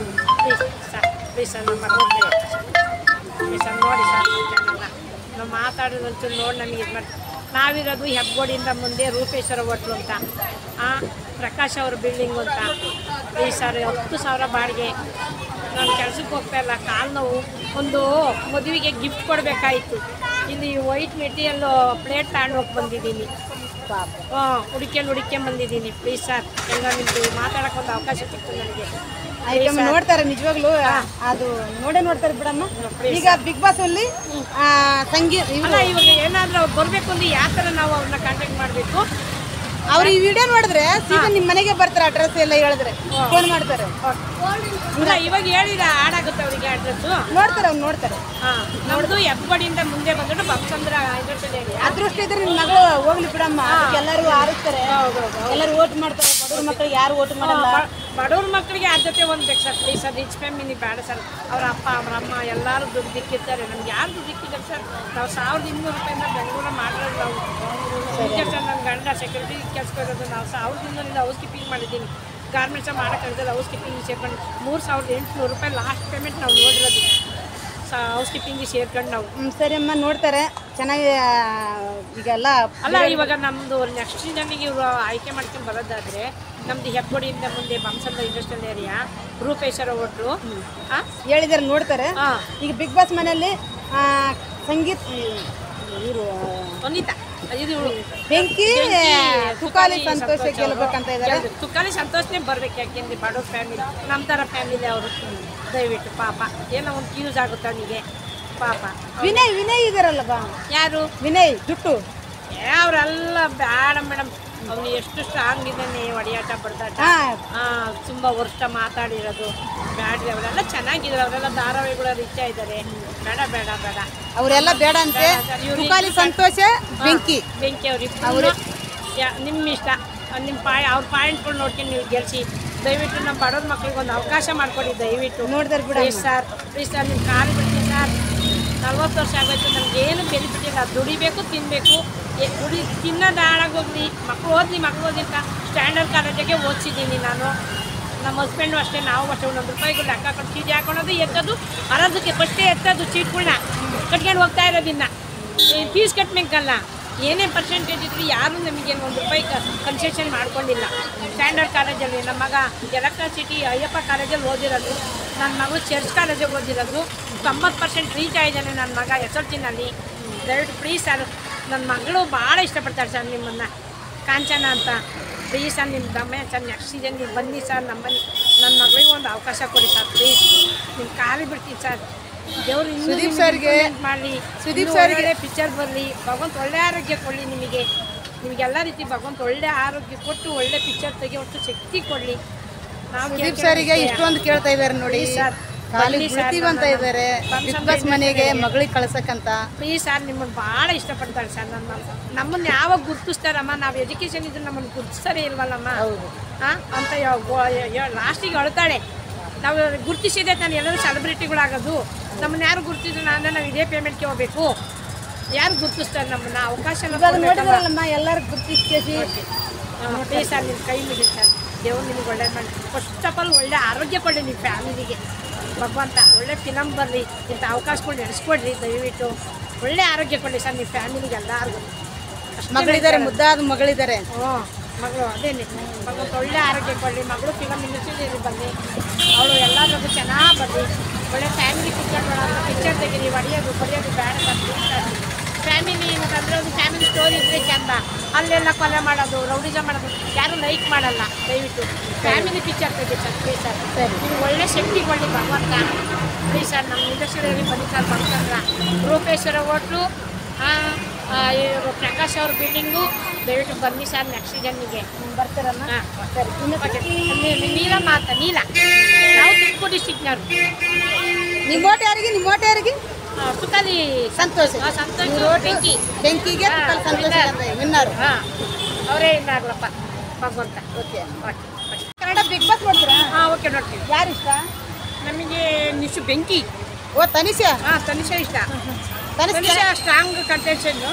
B: ಪ್ಲೀಸ್ ಸರ್, ಪ್ಲೀಸ್ ಸರ್, ನಮ್ಮ ಬಡವ್ರ ಪ್ಲೀಸ್ ಸರ್ ನೋಡಿ ಸರ್. ನಾವು ಮಾತಾಡೋದಂತೂ ನೋಡಿ ನಮಗೆ ಇದು ಮಾಡಿ. ನಾವಿರೋದು ಹೆಬ್ಬಗೋಡಿಯಿಂದ ಮುಂದೆ ರೂಪೇಶ್ವರ ಹೋಟ್ಲು ಅಂತ, ಪ್ರಕಾಶ್ ಅವ್ರ ಬಿಲ್ಡಿಂಗು ಅಂತ. ಪ್ಲೀಸ್ ಸರ್, 10,000 ಬಾಡಿಗೆ. ನಾನು ಕೆಲ್ಸಕ್ಕೆ ಹೋಗ್ತಾ ಇಲ್ಲ, ಕಾಲು ನೋವು. ಒಂದು ಮದುವೆಗೆ ಗಿಫ್ಟ್ ಕೊಡಬೇಕಾಯಿತು. ಇಲ್ಲಿ ವೈಟ್ ಮೆಟೀರಿಯಲ್ಲು ಪ್ಲೇಟ್ ತಗೊಂಡು ಹೋಗಿ ಬಂದಿದ್ದೀನಿ. ಹುಡುಕ್ಯಂಡು ಬಂದಿದ್ದೀನಿ. ಪ್ಲೀಸ್ ಸರ್, ಎಲ್ಲ ನಿಮ್ಮದು ಮಾತಾಡೋಕೆ ಒಂದು ಅವಕಾಶ ಸಿಕ್ತು ನನಗೆ.
A: ಆಯ್ತಮ್ಮ, ನೋಡ್ತಾರೆ ನಿಜವಾಗ್ಲೂ. ಅದು ನೋಡ್ತಾರೆ ಬಿಡಮ್ಮ. ಈಗ ಬಿಗ್ ಬಾಸ್ ಅಲ್ಲಿ ಸಂಗೀತ
B: ಅಲ್ಲ, ಇವಾಗ ಏನಾದರೂ ಅವ್ರು ಬರಬೇಕು ಅಂದ್ರೆ ಯಾವ ಥರ ನಾವು ಅವ್ರನ್ನ ಕಾಂಟ್ಯಾಕ್ಟ್ ಮಾಡಬೇಕು?
A: ಅವ್ರು ಈ ವಿಡಿಯೋ ನೋಡಿದ್ರೆ ಸೀದಾ ನಿಮ್ಮ ಮನೆಗೆ ಬರ್ತಾರೆ. ಅಡ್ರೆಸ್ ಎಲ್ಲ ಹೇಳಿದ್ರೆ ಫೋನ್ ಮಾಡ್ತಾರೆ.
B: ಇಲ್ಲ, ಇವಾಗ ಹೇಳಿದ ಆಡಾಗುತ್ತೆ ಅವರಿಗೆ ಅಡ್ರೆಸ್ಸು.
A: ನೋಡ್ತಾರೆ, ಅವ್ರು ನೋಡ್ತಾರೆ.
B: ನಮ್ಮದು ಹೆಬ್ಬಡಿಯಿಂದ ಮುಂದೆ ಬಂದ್ಬಿಟ್ಟು ಬಕ್ಸಂದ್ರ
A: ಅದೃಷ್ಟ ಇದ್ರೆ ನಿಮ್ಮ ಮಗಳು ಹೋಗ್ಲಿ ಬಿಡಮ್ಮ. ಎಲ್ಲರೂ ಆರಿಸ್ತಾರೆ, ಎಲ್ಲರೂ ಓಟ್ ಮಾಡ್ತಾರೆ. ಬಡವ್ರ ಮಕ್ಕಳಿಗೆ ಯಾರು ಓಟ್ ಮಾಡಲ್ಲ.
B: ಬಡವ್ರ ಮಕ್ಕಳಿಗೆ ಆದ್ಯತೆ ಒಂದು ಬೇಕು sir. Please sir, rich family ಬೇಡ ಸರ್. ಅವ್ರ ಅಪ್ಪ ಅವ್ರ ಅಮ್ಮ ಎಲ್ಲರೂ ದುಡ್ಡು ದಿಕ್ಕಿರ್ತಾರೆ. ನಮ್ಗೆ ಯಾರು ದುಡ್ಡು ದಿಕ್ಕಿದ್ದಾರೆ ಸರ್? ನಾವು 1200 ರೂಪಾಯಿಂದ ಬೆಂಗಳೂರು ಮಾಡಿರೋದು ನಾವು. ಸರ್, ನನ್ನ ಗಂಡ ಸೆಕ್ಯೂರಿಟಿ ಕೆಲಸಕ್ಕೆ ಇರೋದು. ನಾವು 1200 ಹೌಸ್ ಕೀಪಿಂಗ್ ಮಾಡಿದ್ದೀನಿ. ಗಾರ್ಮೆಂಟ್ಸ ಮಾಡೋಕ್ಕಾಗಲ್ಲ, ಹೌಸ್ ಕೀಪಿಂಗ್ ಸೇರ್ಕೊಂಡು 3800 ರೂಪಾಯಿ ಲಾಸ್ಟ್ ಪೇಮೆಂಟ್ ನಾವು ನೋಡಿರೋದು. ಹೌಸ್ ಕೀಪಿಂಗಿಗೆ ಸೇರ್ಕೊಂಡು ನಾವು.
A: ಸರಿ ಅಮ್ಮ, ನೋಡ್ತಾರೆ ಚೆನ್ನಾಗಿ. ಈಗೆಲ್ಲ
B: ಅಲ್ಲ, ಇವಾಗ ನಮ್ಮದು ನೆಕ್ಸ್ಟ್ ಸೀಸನ್ನಿಗೆ ಇವರು ಆಯ್ಕೆ ಮಾಡ್ಕೊಂಡು ಬರೋದಾದರೆ ನಮ್ಮದು ಹೆಬ್ಬಡಿಯಿಂದ ಮುಂದೆ ಬಂಸಂದ್ರ ಇಂಡಸ್ಟ್ರಿಯಲ್ ಏರಿಯಾ, ರೂಪೇಶ್ವರ ಹೋಟ್ಲು
A: ಹೇಳಿದಾರೆ, ನೋಡ್ತಾರೆ. ಈಗ ಬಿಗ್ ಬಾಸ್ ಮನೆಯಲ್ಲಿ ಸಂಗೀತ ಇವರು
B: ಅನಿತಾ
A: ಬೆಂಕಿ ತುಕಾಲಿ ಸಂತೋಷ ಗೆಲ್ಬೇಕಂತ ಇದ್ದಾರೆ.
B: ತುಕಾಲಿ ಸಂತೋಷನೇ ಬರ್ಬೇಕು. ಯಾಕೆಂದ್ರೆ ಬಡವ್ರ ಫ್ಯಾಮಿಲಿ, ನಮ್ಮ ಥರ ಫ್ಯಾಮಿಲಿ ಅವರು. ದಯವಿಟ್ಟು ಪಾಪ ಏನೋ ಒಂದು ಯೂಸ್ ಆಗುತ್ತೆ ಅವನಿಗೆ. ಪಾಪ
A: ವಿನಯ್ ಇದಾರಲ್ಲ ಬಾ,
B: ಯಾರು
A: ವಿನಯ್ ಜುಟ್ಟು.
B: ಅವರೆಲ್ಲ ಬೇಡ ಮೇಡಮ್, ಅವನು ಎಷ್ಟು ಸ್ಟ್ರಾಂಗ್ ಇದ್ದಾನೆ, ಹೊಡೆಯಾಟ ಬಡ್ದಾಟ, ತುಂಬ ವರ್ಷ ಮಾತಾಡಿರೋದು ಬ್ಯಾಡ್ರಿ. ಅವರೆಲ್ಲ ಚೆನ್ನಾಗಿದ್ದಾರೆ, ಅವರೆಲ್ಲ ಧಾರಾವಾಹಿಗಳ ರೀಚ ಇದ್ದಾರೆ. ಬೇಡ ಬೇಡ ಬೇಡ
A: ಅವರೆಲ್ಲ ಬೇಡ ಅಂತೆ. ತುಕಾಲಿ ಸಂತೋಷ, ಬೆಂಕಿ
B: ಅವ್ರಿಬ್ರು ನಿಮ್ಮ ಇಷ್ಟ. ನಿಮ್ಮ ಅವ್ರ ಪಾಯಿಂಟ್ಗಳು ನೋಡ್ಕೊಂಡು ನೀವು ಗೆಲ್ಸಿ. ದಯವಿಟ್ಟು ನಮ್ಮ ಬಡವ್ರ ಮಕ್ಳಿಗೆ ಒಂದು ಅವಕಾಶ ಮಾಡಿಕೊಡಿ ದಯವಿಟ್ಟು.
A: ನೋಡಿದ್ರೆ ಬಿಡ
B: ಪ್ಲೀಸ್ ಸರ್ ನಿಮ್ಮ ಕಾಲು ಬಿಡ್ತೀನಿ ಸರ್. 40 ವರ್ಷ ಆಗೋಯ್ತು, ನಮಗೇನು ಬೆನಿಫಿಟ್ ಇಲ್ಲ. ದುಡಿಬೇಕು, ತಿನ್ನಬೇಕು. ತಿನ್ನೋದು ಹಾಳಾಗೋಗ್ಲಿ, ಮಕ್ಕಳು ಓದಲಿ ಅಂತ ಸ್ಟ್ಯಾಂಡರ್ಡ್ ಕಾಲೇಜಿಗೆ ಓದಿಸಿದ್ದೀನಿ ನಾನು. ನಮ್ಮ ಹಸ್ಬೆಂಡು ಅಷ್ಟೇ, ನಾವು ಅಷ್ಟೇ. 1 ರೂಪಾಯಿಗೂ ಲೆಕ್ಕ ಕೊಟ್ಟು ಚೀಟಿ ಹಾಕೊಳ್ಳೋದು, ಎತ್ತೋದು, ಅರೋದಕ್ಕೆ ಫಸ್ಟೇ ಎತ್ತೋದು ಚೀಟ್ಗಳನ್ನ ಕಟ್ಕೊಂಡು ಹೋಗ್ತಾ ಇರೋದಿನ್ನ. ಫೀಸ್ ಕಟ್ಟಬೇಕಲ್ಲ, ಏನೇ ಪರ್ಸೆಂಟೇಜ್ ಇದ್ರು ಯಾರೂ ನಮಗೇನು 1 ರೂಪಾಯಿ ಕನ್ಸೆಷನ್ ಮಾಡ್ಕೊಂಡಿಲ್ಲ. ಸ್ಟ್ಯಾಂಡರ್ಡ್ ಕಾಲೇಜಲ್ಲಿ ನಮ್ಮ ಮಗ ಎಲೆಕ್ಟ್ರಿಸಿಟಿ ಅಯ್ಯಪ್ಪ ಕಾಲೇಜಲ್ಲಿ ಓದಿರೋದು, ನನ್ನ ಮಗಳು ಚರ್ಚ್ ಕಾಲೇಜಿಗೆ ಓದಿರೋದು. 90% ರೀಚ್ ಆಗಿದ್ದಾನೆ ನನ್ನ ಮಗ SLCನಲ್ಲಿ. ದಯವಿಟ್ಟು ಪ್ಲೀಸ್ ಸರ್, ನನ್ನ ಮಗಳು ಭಾಳ ಇಷ್ಟಪಡ್ತಾರೆ ಸರ್ ನಿಮ್ಮನ್ನು, ಕಾಂಚನ ಅಂತ. ಪ್ಲೀಸ್ ಸರ್, ನಿಮ್ಮ ದಮ್ಮೆ ಸರ್ ನೆಕ್ಸ್ಟ್ ಸೀಸನ್ ನೀವು ಬನ್ನಿ ಸರ್, ನನ್ನ ಮಗಳಿಗೆ ಒಂದು ಅವಕಾಶ ಕೊಡಿ ಸರ್ ಪ್ಲೀಸ್. ನಿಮ್ಮ ಕಾಲಿ ಬಿಡ್ತೀನಿ ಸರ್. ದೇವ್ರು
A: ಸುದೀಪ್ ಸರ್ಗೆ
B: ಮಾಡಲಿ,
A: ಸುದೀಪ್ ಸರ್ಗೆ
B: ಪಿಕ್ಚರ್ ಬರಲಿ, ಭಗವಂತ ಒಳ್ಳೆ ಆರೋಗ್ಯ ಕೊಡಲಿ ನಿಮಗೆಲ್ಲ ರೀತಿ ಭಗವಂತ ಒಳ್ಳೆ ಆರೋಗ್ಯ ಕೊಟ್ಟು ಒಳ್ಳೆ ಪಿಕ್ಚರ್ ತೆಗೆಯೋಷ್ಟು ಶಕ್ತಿ ಕೊಡಲಿ. ನಾವು
A: ಸುದೀಪ್ ಸರ್ಗೆ ಇಷ್ಟೊಂದು ಕೇಳ್ತಾ ಇದ್ದಾರೆ ನೋಡಿ ಸರ್, ಖಾಲಿ ಬಿಡ್ತೀವಿ ಅಂತ ಇದ್ದಾರೆ ಬಿಗ್ ಬಾಸ್ ಮನೆಗೆ ಮಗಳಿಗೆ ಕಳ್ಸಕ್ಕಂತ.
B: ಪ್ಲೀಸ್ ಸರ್, ನಿಮ್ಮನ್ನು ಭಾಳ ಇಷ್ಟಪಡ್ತಾರೆ ಸರ್. ನಮ್ಮನ್ನು ಯಾವಾಗ ಗುರ್ತಿಸ್ತಾರಮ್ಮ? ನಾವು ಎಜುಕೇಷನ್ ಇದ್ರೆ ನಮ್ಮನ್ನು ಗುರ್ತಿಸ್ತಾರೇ ಇಲ್ವಲ್ಲಮ್ಮ ಅಂತ ಲಾಸ್ಟಿಗೆ ಅಳ್ತಾಳೆ. ನಾವು ಗುರ್ತಿಸಿದೆ ತಾನು ಎಲ್ಲರೂ ಸೆಲೆಬ್ರಿಟಿಗಳಾಗೋದು. ನಮ್ಮನ್ನು ಯಾರು ಗುರ್ತಿದ್ರು ನಾವು ಇದೇ ಪೇಮೆಂಟ್ಗೆ ಹೋಗ್ಬೇಕು. ಯಾರು ಗುರ್ತಿಸ್ತಾರೆ ನಮ್ಮನ್ನು? ಅವಕಾಶ
A: ನೋಡಿದ್ರಲ್ಲಮ್ಮ, ಎಲ್ಲರೂ ಗುರ್ತಿಸ್ಕೇಸಿ.
B: ಪ್ಲೀಸ್ ಸರ್, ನಿಮ್ಮ ಕೈ ಮುಗಿ ಸರ್. ದೇವ್ರು ನಿಮಗೆ ಒಳ್ಳೆ ಮಾಡಿ, ಫಸ್ಟ್ ಆಫ್ ಆಲ್ ಒಳ್ಳೆ ಆರೋಗ್ಯ ಕೊಡಿ ನಿಮ್ಮ ಫ್ಯಾಮಿಲಿಗೆ. ಭಗವಂತ ಒಳ್ಳೆ ಫಿಲಮ್ ಬರಲಿ, ಇಂಥ ಅವಕಾಶಗಳು ನಡೆಸ್ಕೊಡ್ರಿ ದಯವಿಟ್ಟು. ಒಳ್ಳೆ ಆರೋಗ್ಯ ಕೊಡಿ ಸರ್ ನಿಮ್ಮ ಫ್ಯಾಮಿಲಿಗೆ ಎಲ್ಲರಿಗೂ.
A: ಮಗಳಿದ್ದಾರೆ, ಮುದ್ದಾದ ಮಗಳಿದ್ದಾರೆ.
B: ಮಗಳು ಅದೇನೆ, ಭಗವಂತ ಒಳ್ಳೆ ಆರೋಗ್ಯ ಕೊಡಲಿ. ಮಗಳು ಫಿಲಮ್ ಇಂಡಸ್ಟ್ರಿಯಲ್ಲಿ ಬರಲಿ, ಅವಳು ಎಲ್ಲರಿಗೂ ಚೆನ್ನಾಗಿ ಬರಲಿ. ಒಳ್ಳೆ ಫ್ಯಾಮಿಲಿ ಪಿಕ್ಚರ್ ತೆಗೀರಿ. ಹೊಡೆಯೋದು ಬೇಡ ಸರ್. ಫ್ಯಾಮಿಲಿ ಅಂತಂದರೆ ಒಂದು ಫ್ಯಾಮಿಲಿ ಸ್ಟೋರಿ ಇದ್ದರೆ ಚೆಂದ. ಅಲ್ಲೆಲ್ಲ ಕೊಲೆ ಮಾಡೋದು, ರೌಡಿಸಮ್ ಮಾಡೋದು ಯಾರೂ ಲೈಕ್ ಮಾಡಲ್ಲ. ದಯವಿಟ್ಟು ಫ್ಯಾಮಿಲಿ ಪಿಕ್ಚರ್ ತೆಗಿ ಸರ್ ಪ್ಲೀಸ್ ಸರ್. ನಿಮ್ಗೆ ಒಳ್ಳೆ ಶಕ್ತಿ ಕೊಡಲಿ ಭಗವಂತ ಪ್ಲೀಸ್ ಸರ್. ನಮ್ಮ ಇಂಡಸ್ಟ್ರಿಯಲ್ಲಿ ಬನ್ನಿ ಸರ್. ಬಂತಂದ್ರೆ ರೂಪೇಶ್ವರ ಹೋಟ್ಲು, ಪ್ರಕಾಶ್ ಅವ್ರ ಬಿಲ್ಡಿಂಗು, ದಯವಿಟ್ಟು ಬನ್ನಿ ಸರ್ ನೆಕ್ಸ್ಟ್ ಸೀಸನ್ನಿಗೆ.
A: ಬರ್ತಾರಲ್ಲ?
B: ನೀಲ ಮಾತ ನೀಲ, ನಾವು ತುಮಕೂರು ಡಿಸ್ಟಿಕ್ನವ್ರು.
A: ನಿಮ್ಮ ಓಟ್ ಯಾರಿಗೆ?
B: ತುಕಾಲಿ
A: ಸಂತೋಷ. ಬೆಂಕಿಗೆ ಸಂತೋಷ ವಿನ್ನರ್.
B: ಅವರೇ ಇನ್ನಾಗ್ಲಪ್ಪ ಭಗವಂತ.
A: ಓಕೆ. ಕನ್ನಡ ಬಿಗ್ ಬಾಸ್ ನೋಡ್ತೀರಾ?
B: ಓಕೆ ನೋಡ್ತೀವಿ.
A: ಯಾರು ಇಷ್ಟ
B: ನಮಗೆ? ನಿಶು ಬೆಂಕಿ.
A: ತನಿಷಾ?
B: ತನಿಷಾ ಇಷ್ಟ. ತನಿಷಾ ಸ್ಟ್ರಾಂಗ್ ಕಂಟೆನ್ಷನ್ನು,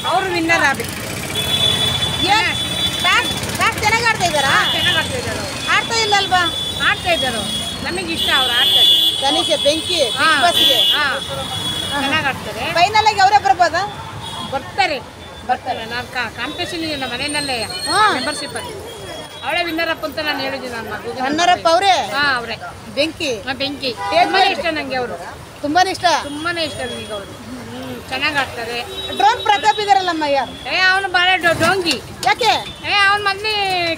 B: ಅವರು ವಿನ್ನರ್ ಆಗಬೇಕು.
A: ಚೆನ್ನಾಗಿ ಆಡ್ತಾ ಇದ್ದಾರಾ?
B: ಚೆನ್ನಾಗಿ ಆಡ್ತಾ ಇದ್ದಾರೆ.
A: ಆಡ್ತಾ ಇಲ್ಲ ಅಲ್ವಾ?
B: ಆಡ್ತಾ ಇದ್ದಾರೆ. ನಮಗೆ ಇಷ್ಟ ಅವ್ರು ಆಡ್ತಾರೆ.
A: ತನಿಷಾ ಬೆಂಕಿ ಬಿಗ್ ಬಾಸ್ಗೆ
B: ಚೆನ್ನಾಗಿ ಆಡ್ತಾರೆ.
A: ಫೈನಲ್ ಆಗಿ ಅವರೇ ಬರ್ಬೋದಾ?
B: ಬರ್ತಾರೆ. ನಾನು ಕಾಂಪಿಟೇಷನ್ ಇದೆ ನಮ್ಮ ಮನೆಯಲ್ಲೇ ಮೆಂಬರ್ಶಿಪ್ ಅಲ್ಲಿ. ಅವಳೇ ವಿನ್ನರ್ ಅಪ್ ಅಂತ ನಾನು ಹೇಳಿದ್ದೀನಿ ನನ್ನ ಮಗು.
A: ರನ್ನರಪ್ಪ ಅವರೇ?
B: ಅವರೇ.
A: ಬೆಂಕಿ
B: ತುಂಬಾನೇ ಇಷ್ಟ ನನಗೆ ಅವರು.
A: ತುಂಬಾನೇ ಇಷ್ಟ
B: ನನಗೆ ಅವರು. ಚೆನ್ನಾಗಿ ಆಡ್ತಾರೆ.
A: ಡ್ರೋನ್ ಪ್ರತಾಪ್ ಇದಾರಲ್ಲಮ್ಮ, ಯಾರು?
B: ಅವನು ಭಾಳ ಡೋಂಗಿ.
A: ಯಾಕೆ?
B: ಅವನು ಮೊದಲೇ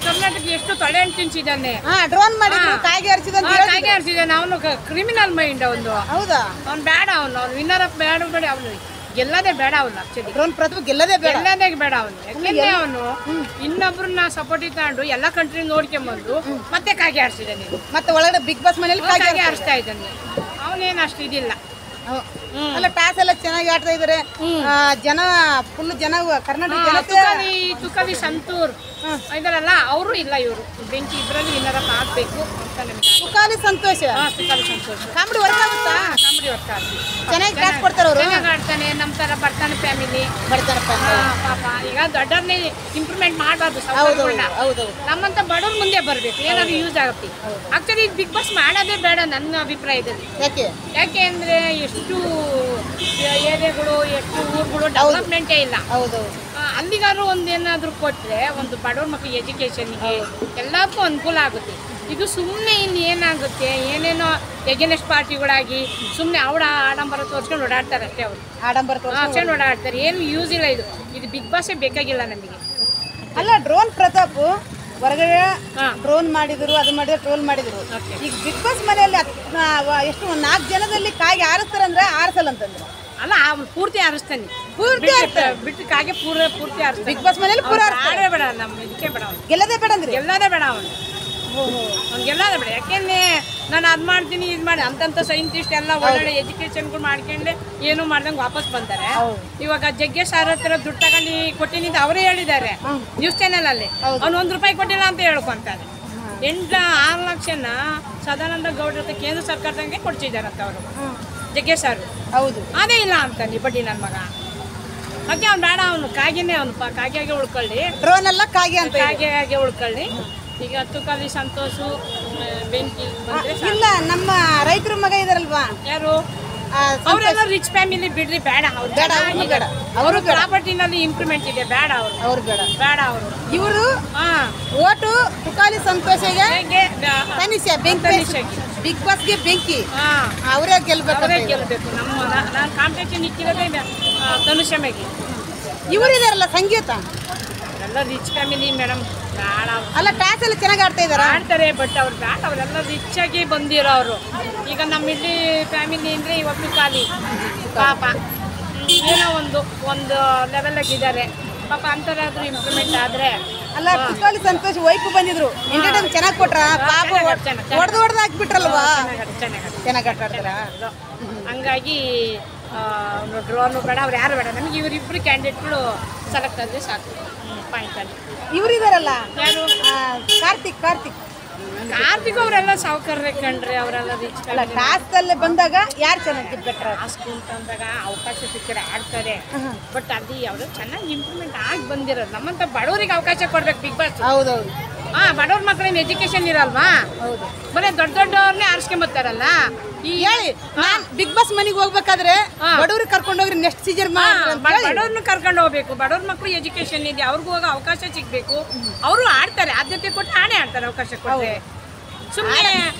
B: ಕರ್ನಾಟಕ ಎಷ್ಟು ತೊಳೆ ಹಣ್ಣು ತಿನ್ಸಿದ್ದಾನೆ.
A: ಡ್ರೋನ್ ಮಾಡಿ ಕಾಯಿಗೆ
B: ಹರಿಸಿದ್ದಾನೆ. ಅವನು ಕ್ರಿಮಿನಲ್ ಮೈಂಡ್. ಅವನು
A: ಹೌದಾ?
B: ಅವ್ನು ಬೇಡ. ಅವ್ನು ವಿನ್ನರ್ ಅಪ್ ಬೇಡ. ಅವನು ಗೆಲ್ಲದೇ ಬೇಡ. ಅವನು ಆಕ್ಚುಲಿ
A: ಡ್ರೋನ್ ಪ್ರತಾಪ್ ಗೆಲ್ಲದೇ ಬೇಡ
B: ಅವನು. ಯಾಕೆಂದ್ರೆ ಅವನು ಇನ್ನೊಬ್ರನ್ನ ಸಪೋರ್ಟ್ ಇಟ್ಕೊಂಡು ಎಲ್ಲ ಕಂಟ್ರಿ ನೋಡ್ಕೊಂಬಂದು ಮತ್ತೆ ಕಾಗೆ ಆರಿಸಿದ್ದಾನೆ.
A: ಮತ್ತೆ ಒಳಗಡೆ ಬಿಗ್ ಬಾಸ್ ಮನೇಲಿ
B: ಕಾಗೆ ಆರಿಸ್ತಾ ಇದ್ದಾನೆ. ಅವನೇನು ಅಷ್ಟು ಇದಿಲ್ಲ.
A: ಅಲ್ಲ, ಟಾಸ್ ಎಲ್ಲ ಚೆನ್ನಾಗಿ ಆಡ್ತಾ ಇದಾರೆ ಜನ. ಫುಲ್ ಜನ ಕರ್ನಾಟಕ ಜನತೆ.
B: ತುಕಾಲಿ ಸಂತೂರ್ ಇದಾರಲ್ಲ, ಅವರು ಇಲ್ಲ. ಇವರು ಬೆಂಕಿ ಇಬ್ಬರಲ್ಲಿ ವಿನ್ನರ್ ಅಪ್ ಆಗಬೇಕು ಅಂತ ನಮ್ಗೆ.
A: ತುಕಾಲಿ ಸಂತೋಷ. ಕಾಮಿಡಿ ವರ್ಕ್ ಆಗುತ್ತಾ?
B: ಕಾಮಿಡಿ ವರ್ಕ್ ಆಗುತ್ತೆ.
A: ಚೆನ್ನಾಗಿ ಟಾಸ್ ಕೊಡ್ತಾರೆ ಅವರು.
B: ಚೆನ್ನಾಗಿ ಆಡ್ತಾನೆ. ನಮ್ಮ ಥರ ಬರ್ತಾನೆ ಫ್ಯಾಮಿಲಿ. ಪಾಪ ಈಗ ದೊಡ್ಡವ್ರನ್ನೇ ಇಂಪ್ರೂವ್ಮೆಂಟ್ ಮಾಡಬಾರ್ದು. ನಮ್ಮಂತ ಬಡವ್ರ ಮುಂದೆ ಬರಬೇಕು, ಏನಾದ್ರು ಯೂಸ್ ಆಗುತ್ತೆ. ಆಕ್ಚುಲಿ ಬಿಗ್ ಬಾಸ್ ಮಾಡೋದೇ ಬೇಡ ನನ್ನ ಅಭಿಪ್ರಾಯದಲ್ಲಿ. ಯಾಕೆ ಅಂದ್ರೆ ಎಷ್ಟು ಏರಿಯಾಗಳು, ಎಷ್ಟು ಊರುಗಳು ಡೆವಲಪ್ಮೆಂಟೇ ಇಲ್ಲ. ಅಲ್ಲಿಗಾದ್ರು ಒಂದೇನಾದ್ರೂ ಕೊಟ್ಟರೆ ಒಂದು ಬಡವ್ರ ಮಕ್ಕಳಿಗೆ ಎಜುಕೇಷನ್ಗೆ ಎಲ್ಲಕ್ಕೂ ಅನುಕೂಲ ಆಗುತ್ತೆ. ಇದು ಸುಮ್ಮನೆ ಇಲ್ಲಿ ಏನಾಗುತ್ತೆ, ಏನೇನೋ ಎಗೇನೆಸ್ಟ್ ಪಾರ್ಟಿಗಳಾಗಿ ಸುಮ್ಮನೆ ಅವಳ ಆಡಂಬರ ತೋರಿಸ್ಕೊಂಡು ಓಡಾಡ್ತಾರೆ ಅಷ್ಟೇ. ಅವರು
A: ಆಡಂಬರ
B: ತೋರಿಸ್ಕೊಂಡು ಓಡಾಡ್ತಾರೆ. ಏನು ಯೂಸ್ ಇಲ್ಲ. ಇದು ಬಿಗ್ ಬಾಸೇ ಬೇಕಾಗಿಲ್ಲ ನಮಗೆ.
A: ಅಲ್ಲ, ಡ್ರೋನ್ ಪ್ರತಾಪ್ ಹೊರಗಡೆ
B: ಹಾ.
A: ಡ್ರೋನ್ ಮಾಡಿದ್ರು, ಅದು ಮಾಡಿದ್ರು, ಟ್ರೋಲ್ ಮಾಡಿದ್ರು. ಈಗ ಬಿಗ್ ಬಾಸ್ ಮನೆಯಲ್ಲಿ ಎಷ್ಟು 4 ಜನದಲ್ಲಿ ಕಾಗಿ ಆರಿಸ್ತಾರಂದ್ರೆ ಆರಿಸಲ್ಲ ಅಂತಂದ್ರು.
B: ಅಲ್ಲ ಅವ್ನು ಪೂರ್ತಿ ಆರಿಸ್ತಾನೆ,
A: ಪೂರ್ತಿ
B: ಬಿಟ್ಟು ಕಾಗೆ ಪೂರ್ತಿ ಆರಿಸ್ತಾನೆ.
A: ಬಿಗ್ ಬಾಸ್ ಮನೆಯಲ್ಲಿ ಪೂರ
B: ಆಡೇ ಬೇಡ, ನಮ್ಮ ಇದಕ್ಕೆ ಬೇಡ ಅವ್ನು,
A: ಗೆಲ್ಲದೇ ಬೇಡ ಅಂದ್ರಿ.
B: ಗೆಲ್ಲದೇ ಬೇಡ ಅವನು, ಅವ್ನು ಗೆಲ್ಲದೇ ಬೇಡ. ಯಾಕೆಂದ್ರೆ ನಾನು ಅದು ಮಾಡ್ತೀನಿ ಇದು ಮಾಡಿ ಅಂತಂತ ಸೈಂಟಿಸ್ಟ್ ಎಲ್ಲ ಒಳ್ಳೊಳ್ಳೆ ಎಜುಕೇಶನ್ಗಳು ಮಾಡ್ಕೊಂಡೆ ಏನು ಮಾಡ್ದಂಗೆ ವಾಪಸ್ ಬಂತಾರೆ. ಇವಾಗ ಜಗ್ಗೇಶ್ ಸಾರ್ ಹತ್ರ ದುಡ್ಡು ತಗೊಂಡು ಕೊಟ್ಟಿನಿ ಅಂತ ಅವರೇ ಹೇಳಿದ್ದಾರೆ ನ್ಯೂಸ್ ಚಾನೆಲ್ ಅಲ್ಲಿ. ಅವ್ನು 1 ರೂಪಾಯಿ ಕೊಟ್ಟಿಲ್ಲ ಅಂತ ಹೇಳ್ಕೊಂತಾರೆ. 6 ಲಕ್ಷನ ಸದಾನಂದ ಗೌಡ್ರ ಹತ್ರ ಕೇಂದ್ರ ಸರ್ಕಾರದಂಗೆ ಕೊಡ್ತಿದ್ದಾರಂತ ಅವರು ಜಗ್ಗೇಶ್ ಸಾರ್.
A: ಹೌದು,
B: ಅದೇ ಇಲ್ಲ ಅಂತಾನೆ ಬಡ್ಡಿ ನನ್ನ ಮಗ. ಹಾಗೆ ಅವ್ನು ಬೇಡ, ಅವನು ಕಾಗೆನೇ, ಅವನು ಕಾಗೆಯಾಗೆ ಉಳ್ಕೊಳ್ಳಿ,
A: ಡ್ರೋನ್ ಎಲ್ಲ ಕಾಗಿ ಅಂತ.
B: ಕಾಗೆಯಾಗೆ ಉಳ್ಕೊಳ್ಳಿ. ಈಗ ತುಕಾಲಿ ಸಂತೋಷು ಬೆಂಕಿ ಬಂದ್ರೆ
A: ಇಲ್ಲ, ನಮ್ಮ ರೈತರ ಮಗ ಇದಾರಲ್ವಾ
B: ಯಾರು ಅವರೆಲ್ಲ ರಿಚ್ ಫ್ಯಾಮಿಲಿ ಬಿಡ್ರಿ, ಬೇಡ ಅವ್ರು ಬೇಡ. ಅವರು ಪ್ರಾಪರ್ಟಿನಲ್ಲಿ ಇಂಪ್ರೂವ್ಮೆಂಟ್ ಇದೆ, ಬೇಡ ಅವರು,
A: ಅವ್ರು ಬೇಡ.
B: ಅವರು
A: ಇವರು ಓಟು ತುಕಾಲಿ ಸಂತೋಷಗೆ ತನಿಷೆ ಬೆಂಕಿ, ಬಿಗ್ ಬಾಸ್ಗೆ ಬೆಂಕಿ, ಅವರೇ ಗೆಲ್ಬೇಕು.
B: ನಾನು ಕಾಂಪಿಟೇಷನ್ ಇಕ್ಕಿರೋದೇ ತನುಷಮೆಗೆ.
A: ಇವರಿದಾರಲ್ಲ ಸಂಗೀತ,
B: ಎಲ್ಲ ರಿಚ್ ಫ್ಯಾಮಿಲಿ ಮೇಡಮ್, ಬೇಡ.
A: ಅಲ್ಲ ಟಾಸ್ ಎಲ್ಲ ಚೆನ್ನಾಗಿ ಆಡ್ತಾ ಇದಾರ,
B: ಆಡ್ತಾರೆ, ಬಟ್ ಅವ್ರು ಬೇಡ. ಅವರೆಲ್ಲ ರಿಚ್ ಆಗಿ ಬಂದಿರೋರು. ಈಗ ನಮ್ಮ ಇಲ್ಲಿ ಫ್ಯಾಮಿಲಿ ಅಂದರೆ ಇವಾಗಲೂ ಖಾಲಿ ಪಾಪ, ಏನೋ ಒಂದು ಲೆವೆಲಾಗಿದ್ದಾರೆ ಪಾಪ. ಅಂಥದ್ದಾದ್ರೂ ಇಂಪ್ರೂವ್ಮೆಂಟ್ ಆದರೆ.
A: ಅಲ್ಲ ತುಕಾಲಿ ಸಂತೋಷ್ ವೈಫ್ ಬಂದಿದ್ರು, ಎಂಟರ್ಟೈನ್ ಚೆನ್ನಾಗಿ ಕೊಟ್ರ, ಪಾಪ ಹೊಡೆದು ಹಾಕ್ಬಿಟ್ರಲ್ವಾ, ಚೆನ್ನಾಗಿ ಆಟಾಡ್ತಾರ.
B: ಹಂಗಾಗಿ ಡ್ರೋನು ಬೇಡ, ಅವ್ರು ಯಾರು ಬೇಡ ನಮಗೆ. ಇವರಿಬ್ಬರು ಕ್ಯಾಂಡಿಡೇಟ್ಗಳು ಸೆಲೆಕ್ಟ್ ಆದರೆ ಸಾಕು ಪಾಯಿಂಟಲ್ಲಿ.
A: ಇವರಿದಾರಲ್ಲ
B: ಯಾರು, ಕಾರ್ತಿಕ್ ಅವರೆಲ್ಲ ಸಾವುಕಾರರೇ ಕಂಡ್ರೆ, ಅವರೆಲ್ಲ ರಿಚ್.
A: ಅಲ್ಲ ಟಾಸ್ಕ್ ಅಲ್ಲಿ ಬಂದಾಗ ಯಾರು ಚೆನ್ನಾಗಿ ಬೆಟ್ರ
B: ಟಾಸ್ಕ್ ಅಂತಂದಾಗ ಅವಕಾಶ ಸಿಕ್ಕರೆ ಆಡ್ತಾರೆ. ಬಟ್ ಅಲ್ಲಿ ಅವರು ಚೆನ್ನಾಗಿ ಇಂಪ್ರೂವ್ಮೆಂಟ್ ಆಗಿ ಬಂದಿರೋದು. ನಮ್ಮಂತ ಬಡವರಿಗೆ ಅವಕಾಶ ಕೊಡ್ಬೇಕು ಬಿಗ್ ಬಾಸ್.
A: ಹೌದೌದು.
B: ಬಡವ್ರ ಮಕ್ಕಳೇನು ಎಜುಕೇಶನ್ ಇರಲ್ವಾ, ಬರೀ ದೊಡ್ಡವ್ರನ್ನೇ ಆರಿಸ್ಕೊಂಬರ್ತಾರಲ್ಲ.
A: ಈಗ ಹೇಳಿ, ನಾನ್ ಬಿಗ್ ಬಾಸ್ ಮನೆಗೆ ಹೋಗ್ಬೇಕಾದ್ರೆ ಬಡವ್ರಿಗೆ ಕರ್ಕೊಂಡು ಹೋಗ್ರಿ, ನೆಕ್ಸ್ಟ್ ಸೀಸನ್
B: ಬಡವ್ರನ್ನ ಕರ್ಕೊಂಡು ಹೋಗ್ಬೇಕು. ಬಡವ್ರ ಮಕ್ಕಳು ಎಜುಕೇಶನ್ ಇದೆ, ಅವ್ರಿಗೂ ಹೋಗೋ ಅವಕಾಶ ಸಿಗ್ಬೇಕು. ಅವರು ಆಡ್ತಾರೆ, ಆದ್ಯತೆ ಕೊಟ್ಟು ಆಡ್ತಾರೆ ಅವಕಾಶ ಕೊಟ್ಟರೆ. ಸುಮ್ಮನೆ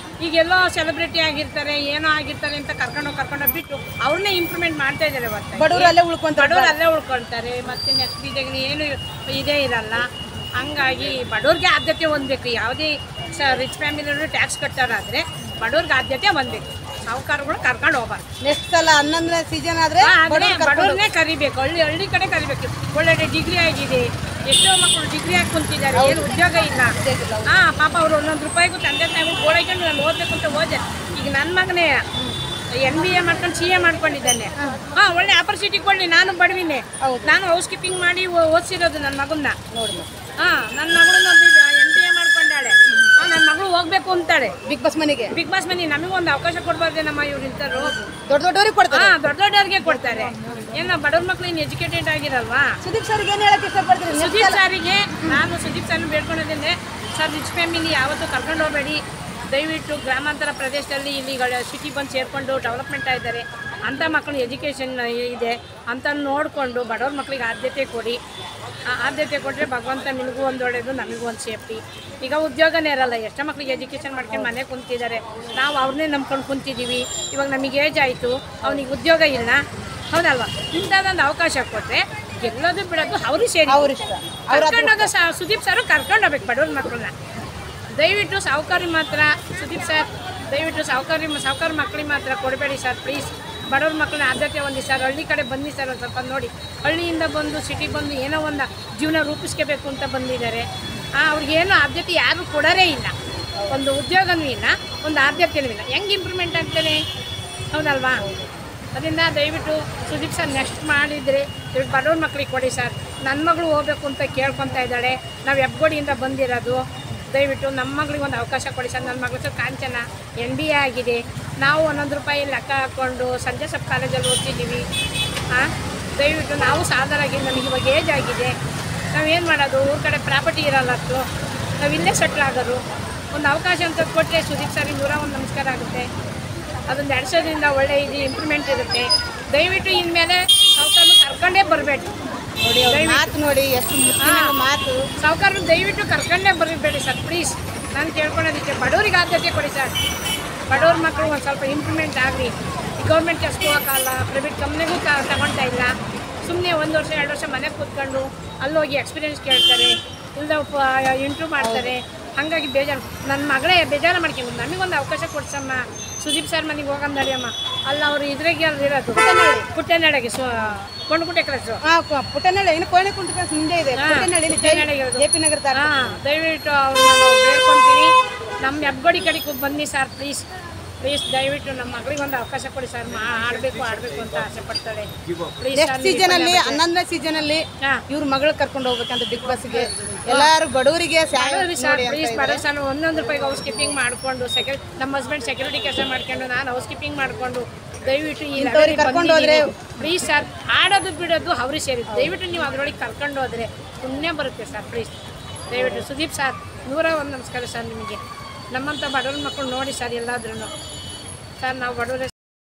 B: ಈಗೆಲ್ಲೋ ಸೆಲೆಬ್ರಿಟಿ ಆಗಿರ್ತಾರೆ, ಏನೋ ಆಗಿರ್ತಾರೆ ಅಂತ ಕರ್ಕೊಂಡು ಬಿಟ್ಟು ಅವ್ರನ್ನೇ ಇಂಪ್ರೂವ್ಮೆಂಟ್ ಮಾಡ್ತಾ ಇದ್ದಾರೆ.
A: ಬಡವರು ಅಲ್ಲೇ
B: ಉಳ್ಕೊಳ್ತಾರೆ. ಮತ್ತೆ ನೆಕ್ಸ್ಟ್ ಬೀಜಗಳು ಏನು ಇದೇ ಇರಲ್ಲ. ಹಂಗಾಗಿ ಬಡವ್ರಿಗೆ ಆದ್ಯತೆ ಹೊಂದಬೇಕು. ಯಾವುದೇ ರಿಚ್ ಫ್ಯಾಮಿಲಿಯವರು ಟ್ಯಾಕ್ಸ್ ಕಟ್ಟಾರಾದ್ರೆ ಬಡವ್ರಿಗೆ ಆದ್ಯತೆ ಹೊಂದಬೇಕು. ಸಾಹುಕಾರಗಳು ಕರ್ಕೊಂಡು ಹೋಗ್ಬಾರ್ದು.
A: ನೆಕ್ಸ್ಟ್ ಸಲ 11ನೇ ಸೀಸನ್ ಆದ್ರೆ
B: ಬಡವ್ರನ್ನೇ ಕರಿಬೇಕು, ಹಳ್ಳಿ ಕಡೆ ಕರಿಬೇಕು. ಒಳ್ಳೆ ಡಿಗ್ರಿ ಆಗಿದೆ, ಎಷ್ಟೋ ಮಕ್ಕಳು ಡಿಗ್ರಿ ಆಗಿ ಕುಂತಿದ್ದಾರೆ, ಏನು ಉದ್ಯೋಗ ಇಲ್ಲ. ಪಾಪ ಅವರು 1 ರೂಪಾಯಿಗೂ ತಂದೆ ತಾಯಿಗಳು ಗೋಳೈಕೊಂಡು ನಾನು ಓದಬೇಕು ಅಂತ ಹೋದೆ. ಈಗ ನನ್ನ ಮಗನೇ MBA ಮಾಡ್ಕೊಂಡು CA ಮಾಡ್ಕೊಂಡಿದ್ದಾನೆ. ಒಳ್ಳೆ ಆಪರ್ಚುನಿಟಿ ಕೊಡಲಿ. ನಾನು ಬಡವಿನೇ, ನಾನು ಹೌಸ್ ಕೀಪಿಂಗ್ ಮಾಡಿ ಓದಿಸಿರೋದು ನನ್ನ ಮಗನ್ನ. ನನ್ನ ಮಗಳು MBA ಮಾಡ್ಕೊಂಡಾಳೆ. ನನ್ನ ಮಗಳು ಹೋಗ್ಬೇಕು ಅಂತಾಳೆ
A: ಬಿಗ್ ಬಾಸ್ ಮನೆಗೆ.
B: ನಮಗೂ ಒಂದು ಅವಕಾಶ ಕೊಡ್ಬಾರ್ದೆ ನಮ್ಮ ಇವ್ರು ಇಂಥವ್ರು.
A: ದೊಡ್ಡವ್ರಿಗೆ ಕೊಡ್ತಾರೆ,
B: ದೊಡ್ಡವ್ರಿಗೆ ಕೊಡ್ತಾರೆ. ಏನ ಬಡವ್ರ ಮಕ್ಳು ಇನ್ನು ಎಜುಕೇಟೆಡ್ ಆಗಿರಲ್ವಾ.
A: ಸುದೀಪ್ ಸರ್ಗೆ ಏನು ಹೇಳಕ್ಕೆ ಇಷ್ಟಪಡ್ತೀನಿ?
B: ಸುದೀಪ್ ಸರ್ನ ಬೇಡ್ಕೊಂಡಿದ್ದೇನೆ, ಸರ್ ರಿಚ್ ಫ್ಯಾಮಿಲಿ ಯಾವತ್ತೂ ಕರ್ಕೊಂಡು ಹೋಗಬೇಡಿ. ದಯವಿಟ್ಟು ಗ್ರಾಮಾಂತರ ಪ್ರದೇಶದಲ್ಲಿ ಇಲ್ಲಿ ಸಿಟಿ ಬಂದು ಸೇರಿಕೊಂಡು ಡೆವಲಪ್ಮೆಂಟ್ ಆಗಿದ್ದಾರೆ. ಅಂಥ ಮಕ್ಕಳು ಎಜುಕೇಷನ್ ಇದೆ ಅಂತ ನೋಡಿಕೊಂಡು ಬಡವ್ರ ಮಕ್ಕಳಿಗೆ ಆದ್ಯತೆ ಕೊಡಿ. ಆದ್ಯತೆ ಕೊಟ್ಟರೆ ಭಗವಂತ ನಿಮಗೂ ಒಂದು ಒಳ್ಳೆಯದು, ನಮಗೂ ಒಂದು ಸೇಫ್ಟಿ. ಈಗ ಉದ್ಯೋಗನೇ ಇರಲ್ಲ, ಎಷ್ಟೋ ಮಕ್ಳಿಗೆ ಎಜುಕೇಷನ್ ಮಾಡ್ಕೊಂಡು ಮನೆ ಕುಂತಿದ್ದಾರೆ. ನಾವು ಅವ್ರನ್ನೇ ನಂಬ್ಕೊಂಡು ಕುಂತಿದ್ದೀವಿ. ಇವಾಗ ನಮಗೆ ಏಜ್ ಆಯಿತು, ಅವನಿಗೆ ಉದ್ಯೋಗ ಇಲ್ಲ, ಹೌದಲ್ವಾ? ಇಂಥದ್ದೊಂದು ಅವಕಾಶ ಕೊಟ್ಟರೆ ಗೆಲ್ಲೋದು ಬಿಡೋದು ಅವ್ರಿಗೆ ಸೇರಿ. ಕರ್ಕೊಂಡೋಗ ಸುದೀಪ್ ಸರ್ ಕರ್ಕೊಂಡು ಹೋಗ್ಬೇಕು ಬಡವ್ರ ಮಕ್ಕಳನ್ನ. ದಯವಿಟ್ಟು ಸಾಹುಕಾರಿ ಮಾತ್ರ ಸುದೀಪ್ ಸರ್, ದಯವಿಟ್ಟು ಸಾಹುಕಾರ ಮಕ್ಕಳಿಗೆ ಮಾತ್ರ ಕೊಡಬೇಡಿ ಸರ್, ಪ್ಲೀಸ್. ಬಡವ್ರ ಮಕ್ಕಳನ್ನ ಆದ್ಯತೆ ಹೊಂದಿ ಸರ್. ಹಳ್ಳಿ ಕಡೆ ಬನ್ನಿ ಸರ್, ಒಂದು ಸ್ವಲ್ಪ ನೋಡಿ. ಹಳ್ಳಿಯಿಂದ ಬಂದು ಸಿಟಿಗೆ ಬಂದು ಏನೋ ಒಂದು ಜೀವನ ರೂಪಿಸ್ಕೋಬೇಕು ಅಂತ ಬಂದಿದ್ದಾರೆ. ಅವ್ರಿಗೇನು ಆದ್ಯತೆ ಯಾರು ಕೊಡೋರೇ ಇಲ್ಲ. ಒಂದು ಉದ್ಯೋಗನೂ ಇಲ್ಲ, ಒಂದು ಆದ್ಯತೆಯೂ ಇಲ್ಲ. ಹೆಂಗೆ ಇಂಪ್ರೂವ್ಮೆಂಟ್ ಆಗ್ತಾರೆ, ಹೌದಲ್ವಾ? ಅದರಿಂದ ದಯವಿಟ್ಟು ಸುದೀಪ್ ಸರ್ ನೆಕ್ಸ್ಟ್ ಮಾಡಿದರೆ ಬಡವ್ರ ಮಕ್ಕಳಿಗೆ ಕೊಡಿ ಸರ್. ನನ್ನ ಮಗಳು ಹೋಗ್ಬೇಕು ಅಂತ ಕೇಳ್ಕೊತಾ ಇದ್ದಾಳೆ. ನಾವು ಹೆಬ್ಗೋಡಿಯಿಂದ ಬಂದಿರೋದು. ದಯವಿಟ್ಟು ನಮ್ಮ ಮಗಳಿಗೆ ಒಂದು ಅವಕಾಶ ಕೊಡಿ ಸರ್. ನನ್ನ ಮಗಳ ಕಾಂಚನ MBA ಆಗಿದೆ. ನಾವು 11 ರೂಪಾಯಿ ಲೆಕ್ಕ ಹಾಕ್ಕೊಂಡು ಸಂಜೆ ಸಬ್ ಕಾಲೇಜಲ್ಲಿ ಓದ್ತಿದ್ದೀವಿ. ದಯವಿಟ್ಟು ನಾವು ಸಾಧಾರಾಗಿ ನಮಗೆ ಇವಾಗ ಏಜ್ ಆಗಿದೆ. ನಾವೇನು ಮಾಡೋದು, ಊರ ಕಡೆ ಪ್ರಾಪರ್ಟಿ ಇರಲ್ಲ, ಅಷ್ಟು ನಾವು ಇಲ್ಲೇ ಸೆಟ್ಲ್ ಆಗೋರು. ಒಂದು ಅವಕಾಶ ಅಂತ ಕೊಟ್ಟರೆ ಸುದೀಪ್ ಸರಿಗೆ 101 ನಮಸ್ಕಾರ ಆಗುತ್ತೆ. ಅದೊಂದು ನಡೆಸೋದ್ರಿಂದ ಒಳ್ಳೆ ಇದು ಇಂಪ್ರೂವ್ಮೆಂಟ್ ಇರುತ್ತೆ. ದಯವಿಟ್ಟು ಇನ್ಮೇಲೆ ಸಾಹುಕಾರನ ಕರ್ಕೊಂಡೇ ಬರಬೇಡಿ.
A: ನೋಡಿ ಎಷ್ಟು ಮಾತು.
B: ಸಾಹುಕಾರನ ದಯವಿಟ್ಟು ಕರ್ಕೊಂಡೇ ಬರಬೇಡಿ ಸರ್, ಪ್ಲೀಸ್. ನಾನು ಕೇಳ್ಕೊಳೋದಕ್ಕೆ ಬಡವ್ರಿಗೆ ಆದ್ಯತೆ ಕೊಡಿ ಸರ್. ಬಡವ್ರ ಮಕ್ಕಳು ಒಂದು ಸ್ವಲ್ಪ ಇಂಪ್ರೂವ್ಮೆಂಟ್ ಆಗಲಿ. ಗೌರ್ಮೆಂಟ್ ಕೆಲಸಕ್ಕೆ ಹೋಗೋಕ್ಕಲ್ಲ, ಪ್ರೈವೇಟ್ ಕಂಪ್ನಿಗೂ ತಗೊಳ್ತಾ ಇಲ್ಲ. ಸುಮ್ಮನೆ 1 ವರ್ಷ 2 ವರ್ಷ ಮನೆಗೆ ಕೂತ್ಕೊಂಡು ಅಲ್ಲೋಗಿ ಎಕ್ಸ್ಪೀರಿಯೆನ್ಸ್ ಕೇಳ್ತಾರೆ. ಇಲ್ಲದ ಇಂಟ್ರೂ ಮಾಡ್ತಾರೆ. ಹಾಗಾಗಿ ಬೇಜಾರು, ನನ್ನ ಮಗಳೇ ಬೇಜಾರು ಮಾಡ್ಕೊಂಡು ನಮಗೊಂದು ಅವಕಾಶ ಕೊಡ್ಸಮ್ಮ, ಸುದೀಪ್ ಸರ್ ಮನೆಗೆ ಹೋಗಮ್ಮ ನಡಿಯಮ್ಮ. ಅಲ್ಲ ಅವರು ಇದ್ರಾಗೆ ಅಲ್ಲಿರೋದು ಪುಟ್ಟನಳ್ಳಿಗೆ ಕೊಂಡ್ಕುಟೆ ಕ್ಲಾಸು.
A: ಪುಟ್ಟನಳ್ಳಿ ಇನ್ನು ಕೋಣೆ ಕುಂಟ ಕ್ಲಾಸ್ ಮುಂದೆ ಇದೆ. ಜೆ ಪಿ ನಗರ.
B: ದಯವಿಟ್ಟು ಅವ್ರನ್ನ ಬೇಡ್ಕೊತೀನಿ, ನಮ್ಮ ಹೆಬ್ಬಗೋಡಿ ಕಡೆಗೆ ಬನ್ನಿ ಸರ್ ಪ್ಲೀಸ್ ದಯವಿಟ್ಟು ನಮ್ಮ ಮಗಳಿಗೆ ಒಂದು ಅವಕಾಶ ಕೊಡಿ ಸರ್. ಆಡಬೇಕು ಅಂತ ಆಸೆ ಪಡ್ತಾಳೆ. ಪ್ಲೀಸ್
A: ಸೀಸನ್ ಅಲ್ಲಿ 11ನೇ ಸೀಸನ್ ಅಲ್ಲಿ ಇವ್ರ ಮಗಳು ಕರ್ಕೊಂಡು ಹೋಗ್ಬೇಕಂತ ಬಿಗ್ ಬಾಸ್ಗೆ ಎಲ್ಲಾರು ಬಡವರಿಗೆ
B: ಪ್ಲೀಸ್ ಬರೋ ಸರ್. 1 ರೂಪಾಯಿಗೆ ಹೌಸ್ ಕೀಪಿಂಗ್ ಮಾಡಿಕೊಂಡು ನಮ್ಮ ಹಸ್ಬೆಂಡ್ ಸೆಕ್ಯೂರಿಟಿ ಕೆಲಸ ಮಾಡ್ಕೊಂಡು ನಾನು ಹೌಸ್ ಕೀಪಿಂಗ್ ಮಾಡಿಕೊಂಡು ದಯವಿಟ್ಟು ಈ ಕರ್ಕೊಂಡು ಹೋದ್ರೆ ಪ್ಲೀಸ್ ಸರ್. ಆಡೋದು ಬಿಡೋದು ಅವ್ರಿಗೆ ಸೇರಿದ್ದು. ದಯವಿಟ್ಟು ನೀವು ಅದರೊಳಗೆ ಕರ್ಕೊಂಡು ಹೋದ್ರೆ ಪುಣ್ಯ ಬರುತ್ತೆ ಸರ್. ಪ್ಲೀಸ್ ದಯವಿಟ್ಟು ಸುದೀಪ್ ಸರ್ 101 ನಮಸ್ಕಾರ ಸರ್. ನಿಮಗೆ ನಮ್ಮಂಥ ಬಡವ್ರ ಮಕ್ಕಳು ನೋಡಿ ಸರ್ ಎಲ್ಲಾದ್ರೂ ಸರ್. ನಾವು ಬಡವರೇ